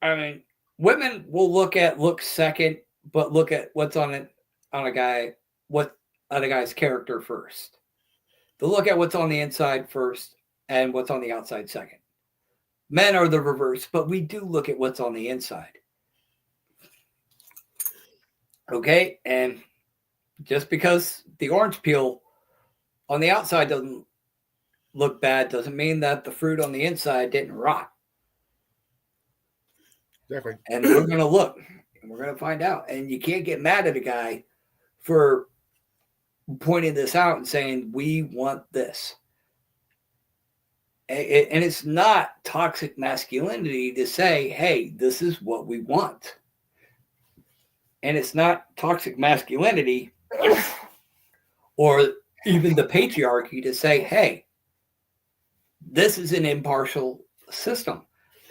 I mean, women will look second, but look at what's on a guy, what on a guy's character first. They'll look at what's on the inside first and what's on the outside second. Men are the reverse, but we do look at what's on the inside. Okay, and just because the orange peel on the outside doesn't look bad doesn't mean that the fruit on the inside didn't rot. Exactly. And we're going to look and we're going to find out. And you can't get mad at a guy for pointing this out and saying, we want this. And it's not toxic masculinity to say, hey, this is what we want. And it's not toxic masculinity or even the patriarchy to say, hey, this is an impartial system.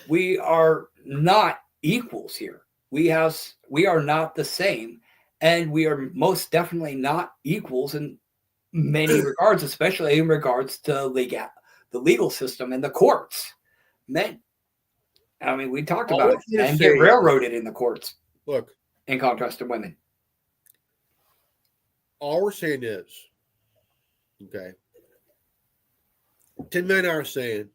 We are not equals here. We are not the same, and we are most definitely not equals in many regards, especially in regards to the legal system and the courts. Men, I mean, we talked about it. Men get railroaded in the courts. Look, in contrast to women. All we're saying is, okay, 10 men are saying,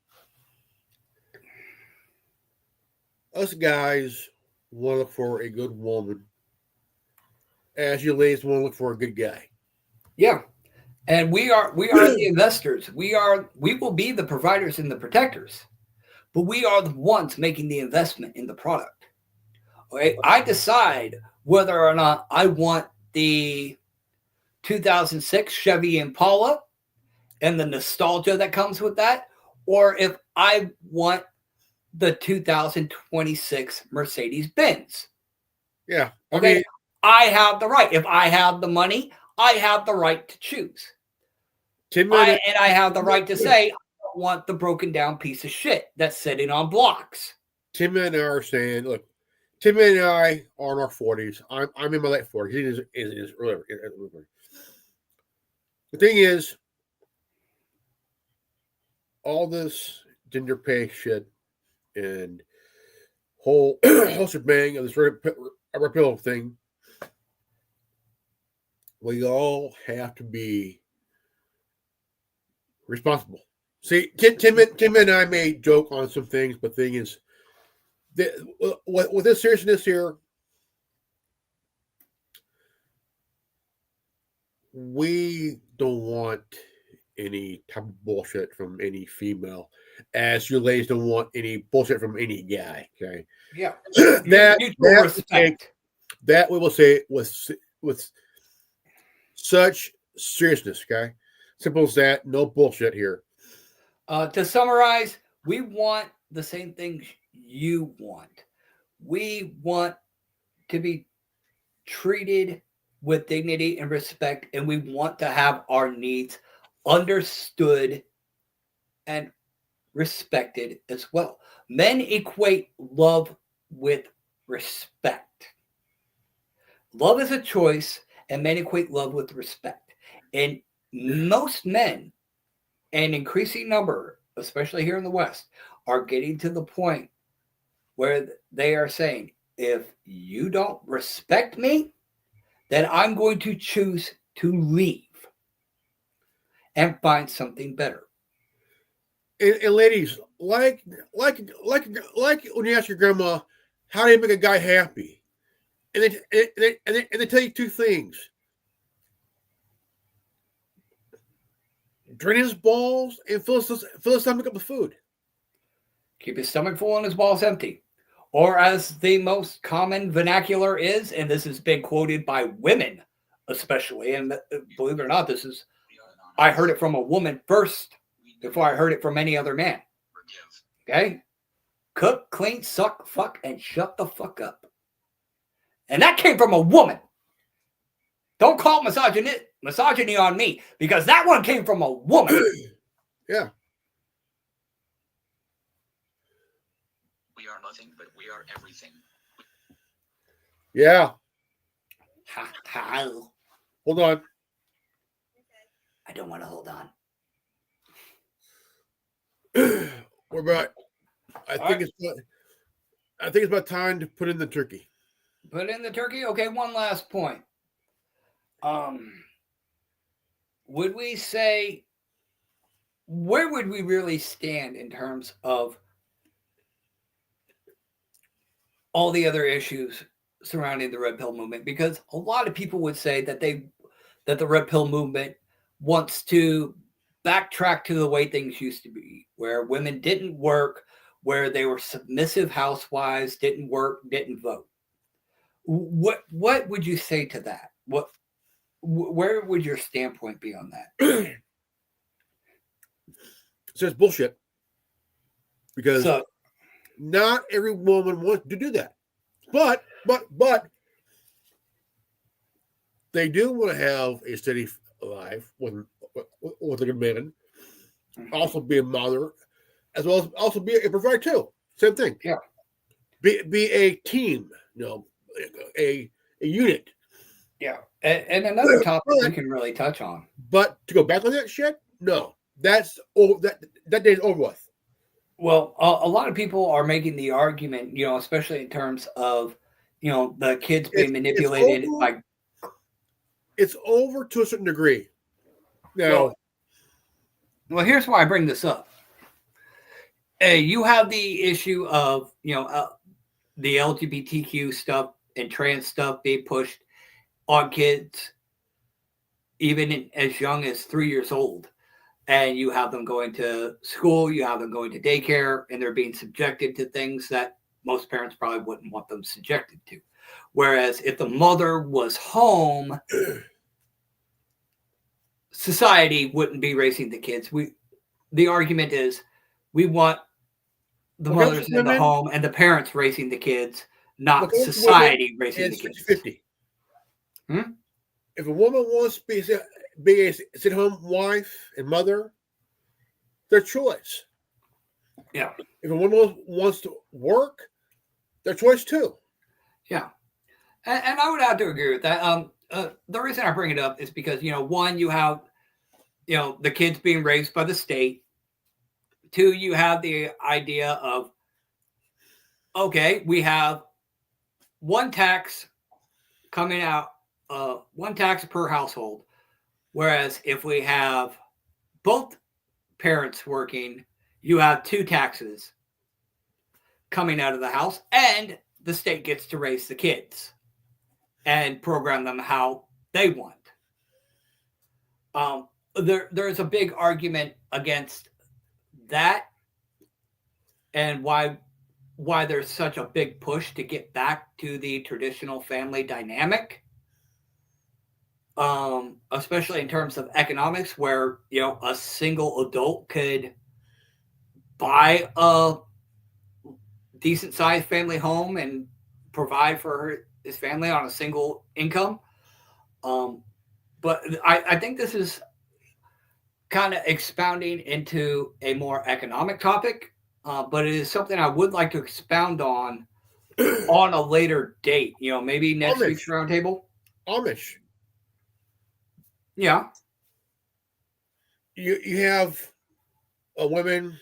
us guys want to look for a good woman, as you ladies want to look for a good guy. Yeah. And we are the investors. We will be the providers and the protectors, but we are the ones making the investment in the product. Okay, I decide whether or not I want the 2006 Chevy Impala and the nostalgia that comes with that, or if I want the 2026 Mercedes Benz. Yeah. Okay. I have the right. If I have the money, I have the right to choose. And I have the right to say, I don't want the broken down piece of shit that's sitting on blocks. Tim and I are saying, look, Tim and I are in our 40s. I'm in my late 40s. He is in his early. The thing is, all this gender pay shit and whole shebang of this repeal thing, we all have to be responsible. See, Tim and I may joke on some things, but the thing is, with this seriousness here, we don't want any type of bullshit from any female, as you ladies don't want any bullshit from any guy. Okay. Yeah. that we will say with such seriousness. Okay. Simple as that. No bullshit here. To summarize, we want the same things you want. We want to be treated with dignity and respect, and we want to have our needs understood and respected as well. Men equate love with respect. Love is a choice, and men equate love with respect. And most men, an increasing number, especially here in the West, are getting to the point where they are saying, if you don't respect me, then I'm going to choose to leave and find something better. And ladies, like when you ask your grandma, how do you make a guy happy? And they tell you two things: drain his balls and fill his stomach up with food. Keep his stomach full and his balls empty. Or as the most common vernacular is, and this has been quoted by women especially, and believe it or not, I heard it from a woman first before I heard it from any other man. Okay? Cook, clean, suck, fuck, and shut the fuck up. And that came from a woman. Don't call misogyny on me, because that one came from a woman. Yeah. We are nothing, but we are everything. Yeah. I Hold on. don't want to hold on. We're about. I think it's about time to put in the turkey. Put in the turkey. Okay, one last point. Would we say, where would we really stand in terms of all the other issues surrounding the red pill movement? Because a lot of people would say that the red pill movement wants to backtrack to the way things used to be, where women didn't work, where they were submissive housewives, didn't work, didn't vote. What would you say to that? Where would your standpoint be on that? So it's bullshit. Because not every woman wants to do that. But they do want to have a steady life with a good man, also be a mother, as well as also be a provider too. Same thing. Yeah. Be a team, a unit. Yeah. And another topic we can really touch on. But to go back on that shit, no. That day's over with. Well, a lot of people are making the argument, especially in terms of, the kids being manipulated by. It's over to a certain degree. Now, well, here's why I bring this up. You have the issue of, the LGBTQ stuff and trans stuff being pushed on kids, even as young as 3 years old. And you have them going to school, you have them going to daycare, and they're being subjected to things that most parents probably wouldn't want them subjected to. Whereas if the mother was home, society wouldn't be raising the kids. The argument is we want the mothers in the home and the parents raising the kids, not society raising the kids. 50. If a woman wants to be a sit-home wife and mother, their choice. Yeah. If a woman wants to work, their choice too. Yeah. And I would have to agree with that. The reason I bring it up is because, one, you have, the kids being raised by the state. Two, you have the idea of, okay, we have one tax coming out, one tax per household. Whereas if we have both parents working, you have two taxes coming out of the house, and the state gets to raise the kids and program them how they want. There's a big argument against that, and why there's such a big push to get back to the traditional family dynamic. Especially in terms of economics, where a single adult could buy a decent sized family home and provide for his family on a single income. But I think this is kind of expounding into a more economic topic, but it is something I would like to expound on a later date. Maybe next week's roundtable. Amish. Yeah. You have women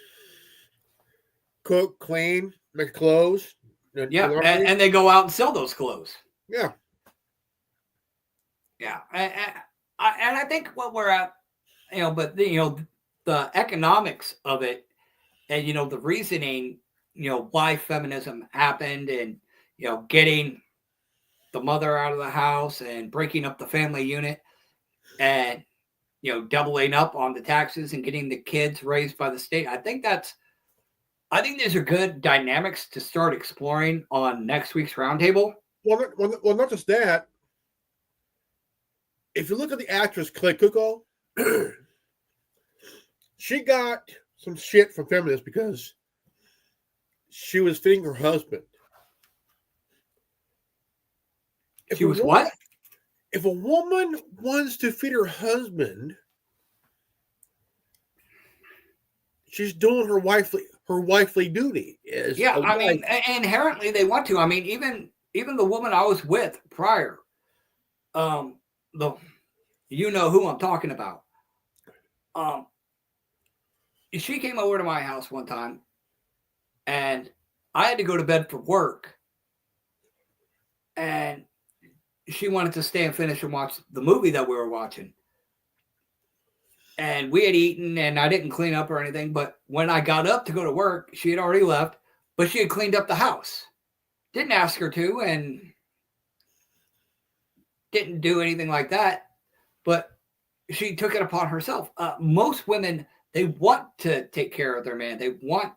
cook, clean, make clothes. Yeah, and they go out and sell those clothes. Yeah. Yeah, and I think what we're at, but the economics of it, and the reasoning, why feminism happened, and getting the mother out of the house and breaking up the family unit, and doubling up on the taxes and getting the kids raised by the state. I think these are good dynamics to start exploring on next week's roundtable. Well, not just that. If you look at the actress Clay Cuoco, she got some shit from feminists because she was feeding her husband. She was what? If a woman wants to feed her husband, she's doing her wifely duty. Yeah, I mean, inherently they want to. I mean, even the woman I was with prior, the you know who I'm talking about. She came over to my house one time, and I had to go to bed for work, and she wanted to stay and finish and watch the movie that we were watching. And we had eaten, and I didn't clean up or anything. But when I got up to go to work, she had already left, but she had cleaned up the house. Didn't ask her to, and didn't do anything like that. But she took it upon herself. Most women, they want to take care of their man. They want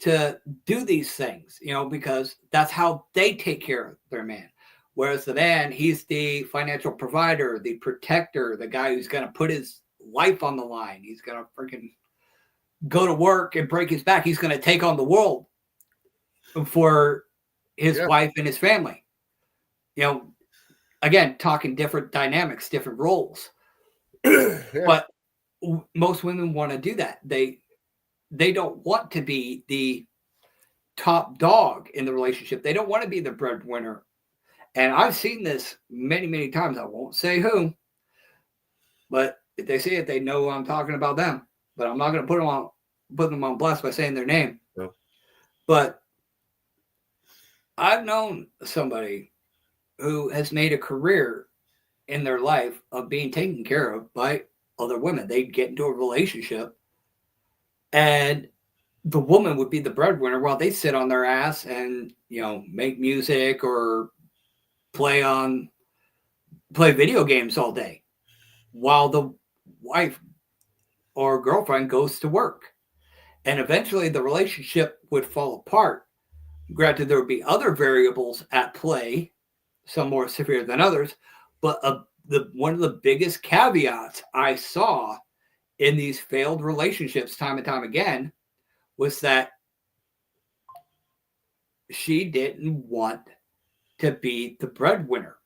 to do these things, because that's how they take care of their man. Whereas the man, he's the financial provider, the protector, the guy who's going to put his life on the line. He's going to freaking go to work and break his back. He's going to take on the world for his wife and his family. Again, talking different dynamics, different roles. But most women want to do that. They don't want to be the top dog in the relationship. They don't want to be the breadwinner. And I've seen this many, many times. I won't say who, but if they see it, they know I'm talking about them. But I'm not going to put them on blast by saying their name. No. But I've known somebody who has made a career in their life of being taken care of by other women. They'd get into a relationship, and the woman would be the breadwinner while they sit on their ass and, make music or play video games all day while the wife or girlfriend goes to work. And eventually the relationship would fall apart. Granted, there would be other variables at play, some more severe than others, but one of the biggest caveats I saw in these failed relationships time and time again was that she didn't want to be the breadwinner.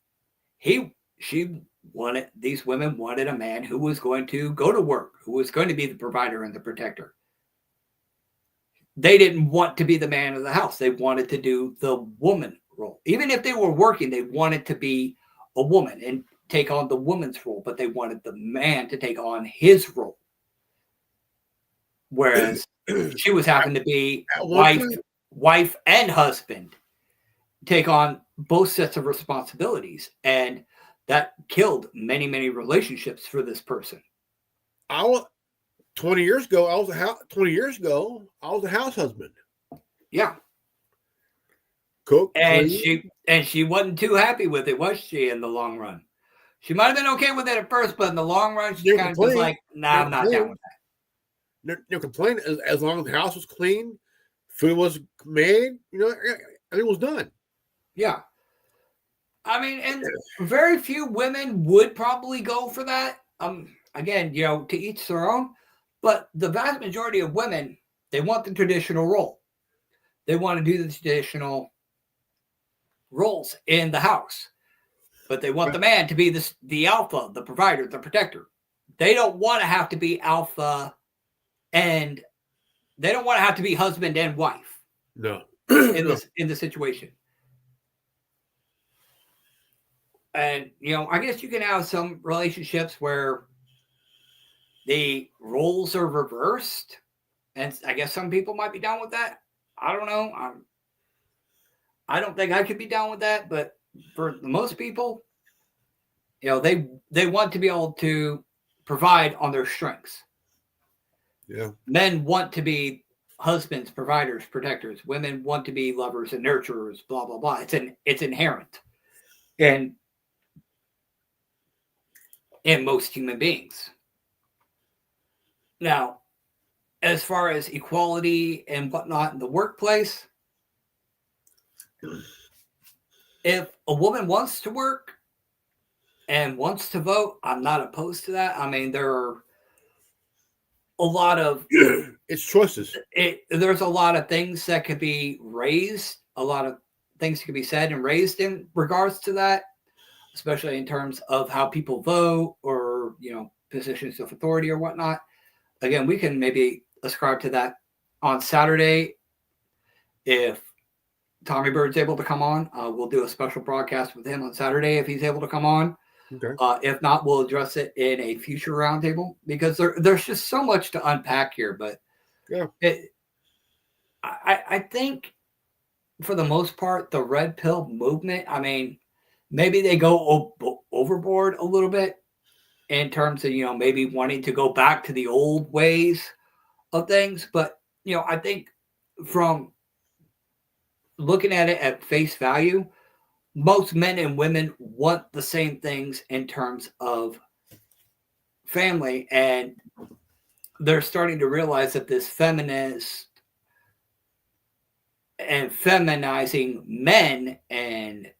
These women wanted a man who was going to go to work, who was going to be the provider and the protector. They didn't want to be the man of the house. They wanted to do the woman role. Even if they were working, they wanted to be a woman and take on the woman's role, but they wanted the man to take on his role. Whereas she was having to be wife and husband, take on both sets of responsibilities. And that killed many, many relationships for this person. 20 years ago, I was a house husband. Yeah. Cook. And she wasn't too happy with it, was she, in the long run? She might have been okay with it at first, but in the long run, she kind of was like, nah, I'm not down with that. No complaint. As long as the house was clean, food was made, everything was done. Yeah. I mean, and very few women would probably go for that. Again, to each their own. But the vast majority of women, they want the traditional role. They want to do the traditional roles in the house. But they want the man to be the alpha, the provider, the protector. They don't want to have to be alpha, and they don't want to have to be husband and wife. No. in the situation. And, I guess you can have some relationships where the roles are reversed. And I guess some people might be down with that. I don't know. I don't think I could be down with that. But for most people, they want to be able to provide on their strengths. Yeah. Men want to be husbands, providers, protectors. Women want to be lovers and nurturers, blah, blah, blah. It's inherent. And in most human beings. Now, as far as equality and whatnot in the workplace, if a woman wants to work and wants to vote, I'm not opposed to that. I mean, there are a lot of... It's choices. There's a lot of things that could be raised. A lot of things could be said and raised in regards to that. especially in terms of how people vote or, positions of authority or whatnot. Again, we can maybe ascribe to that on Saturday. If Tommy Bird's able to come on, we'll do a special broadcast with him on Saturday if he's able to come on. Okay. If not, we'll address it in a future roundtable because there's just so much to unpack here. But yeah, I think for the most part, the red pill movement, I mean, maybe they go overboard a little bit in terms of, maybe wanting to go back to the old ways of things. But, I think from looking at it at face value, most men and women want the same things in terms of family. And they're starting to realize that this feminist and feminizing men and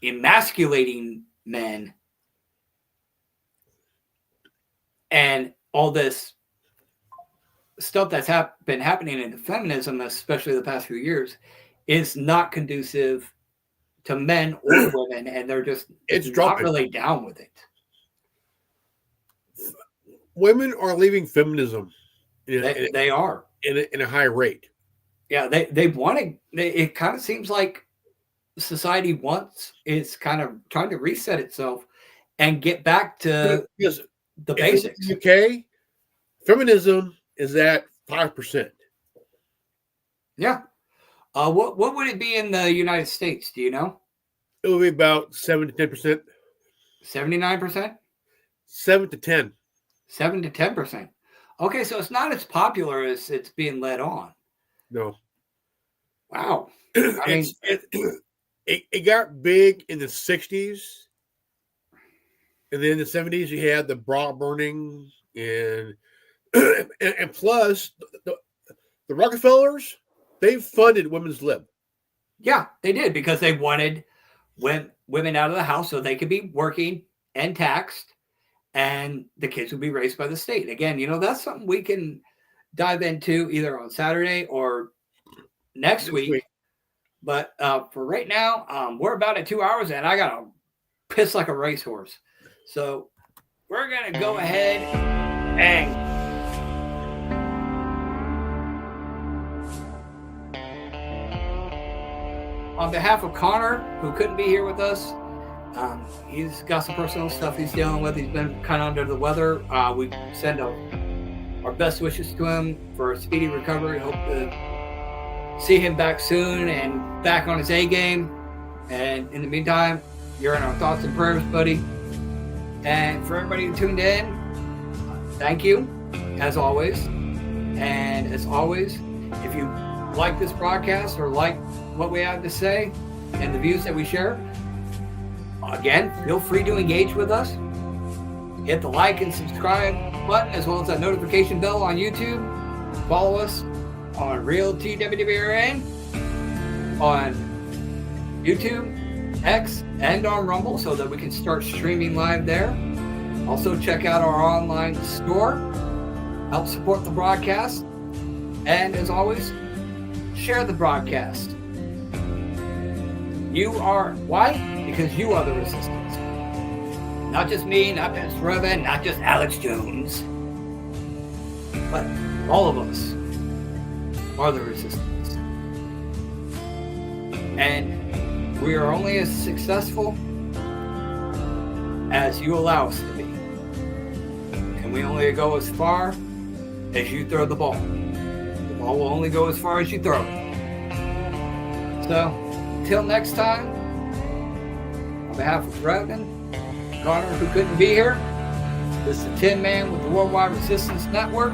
emasculating men and all this stuff that's been happening in feminism, especially the past few years, is not conducive to men or women, and they're just not really down with it. Women are leaving feminism. They are in a high rate. Yeah, they want to. It kind of seems like society is kind of trying to reset itself and get back to the basics. In the UK, feminism is at 5%. Yeah. What would it be in the United States? Do you know? It would be about 7 to 10%. 79%? 7 to 10. 7 to 10%. Okay, so it's not as popular as it's being led on. No. Wow. It got big in the 60s. And then in the 70s, you had the bra burning. And plus, the Rockefellers, they funded women's lib. Yeah, they did because they wanted women out of the house so they could be working and taxed, and the kids would be raised by the state. Again, that's something we can dive into either on Saturday or next week. But for right now, we're about at 2 hours, and I got to piss like a racehorse. So we're going to go ahead and on behalf of Connor, who couldn't be here with us, he's got some personal stuff he's dealing with. He's been kind of under the weather. We send our best wishes to him for a speedy recovery. Hope to see him back soon and back on his A game. And in the meantime, you're in our thoughts and prayers, buddy. And for everybody who tuned in, thank you, as always. And as always, if you like this broadcast or like what we have to say and the views that we share, again, feel free to engage with us. Hit the like and subscribe button as well as that notification bell on YouTube. Follow us on Real TWWRN on YouTube, X, and on Rumble so that we can start streaming live there. Also, check out our online store. Help support the broadcast. And as always, share the broadcast. Why? Because you are the resistance. Not just me, not just Revan, not just Alex Jones, but all of us are the resistance. And we are only as successful as you allow us to be. And we only go as far as you throw the ball. The ball will only go as far as you throw it. So, until next time, on behalf of Revan, Connor, who couldn't be here, this is the Tin Man with the Worldwide Resistance Network.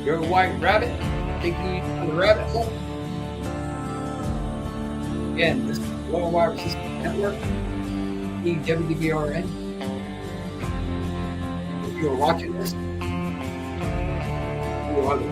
You're a white rabbit, taking you to the rabbit hole. Again, this is the Worldwide Resistance Network, EWDBRN. If you are watching this, you are the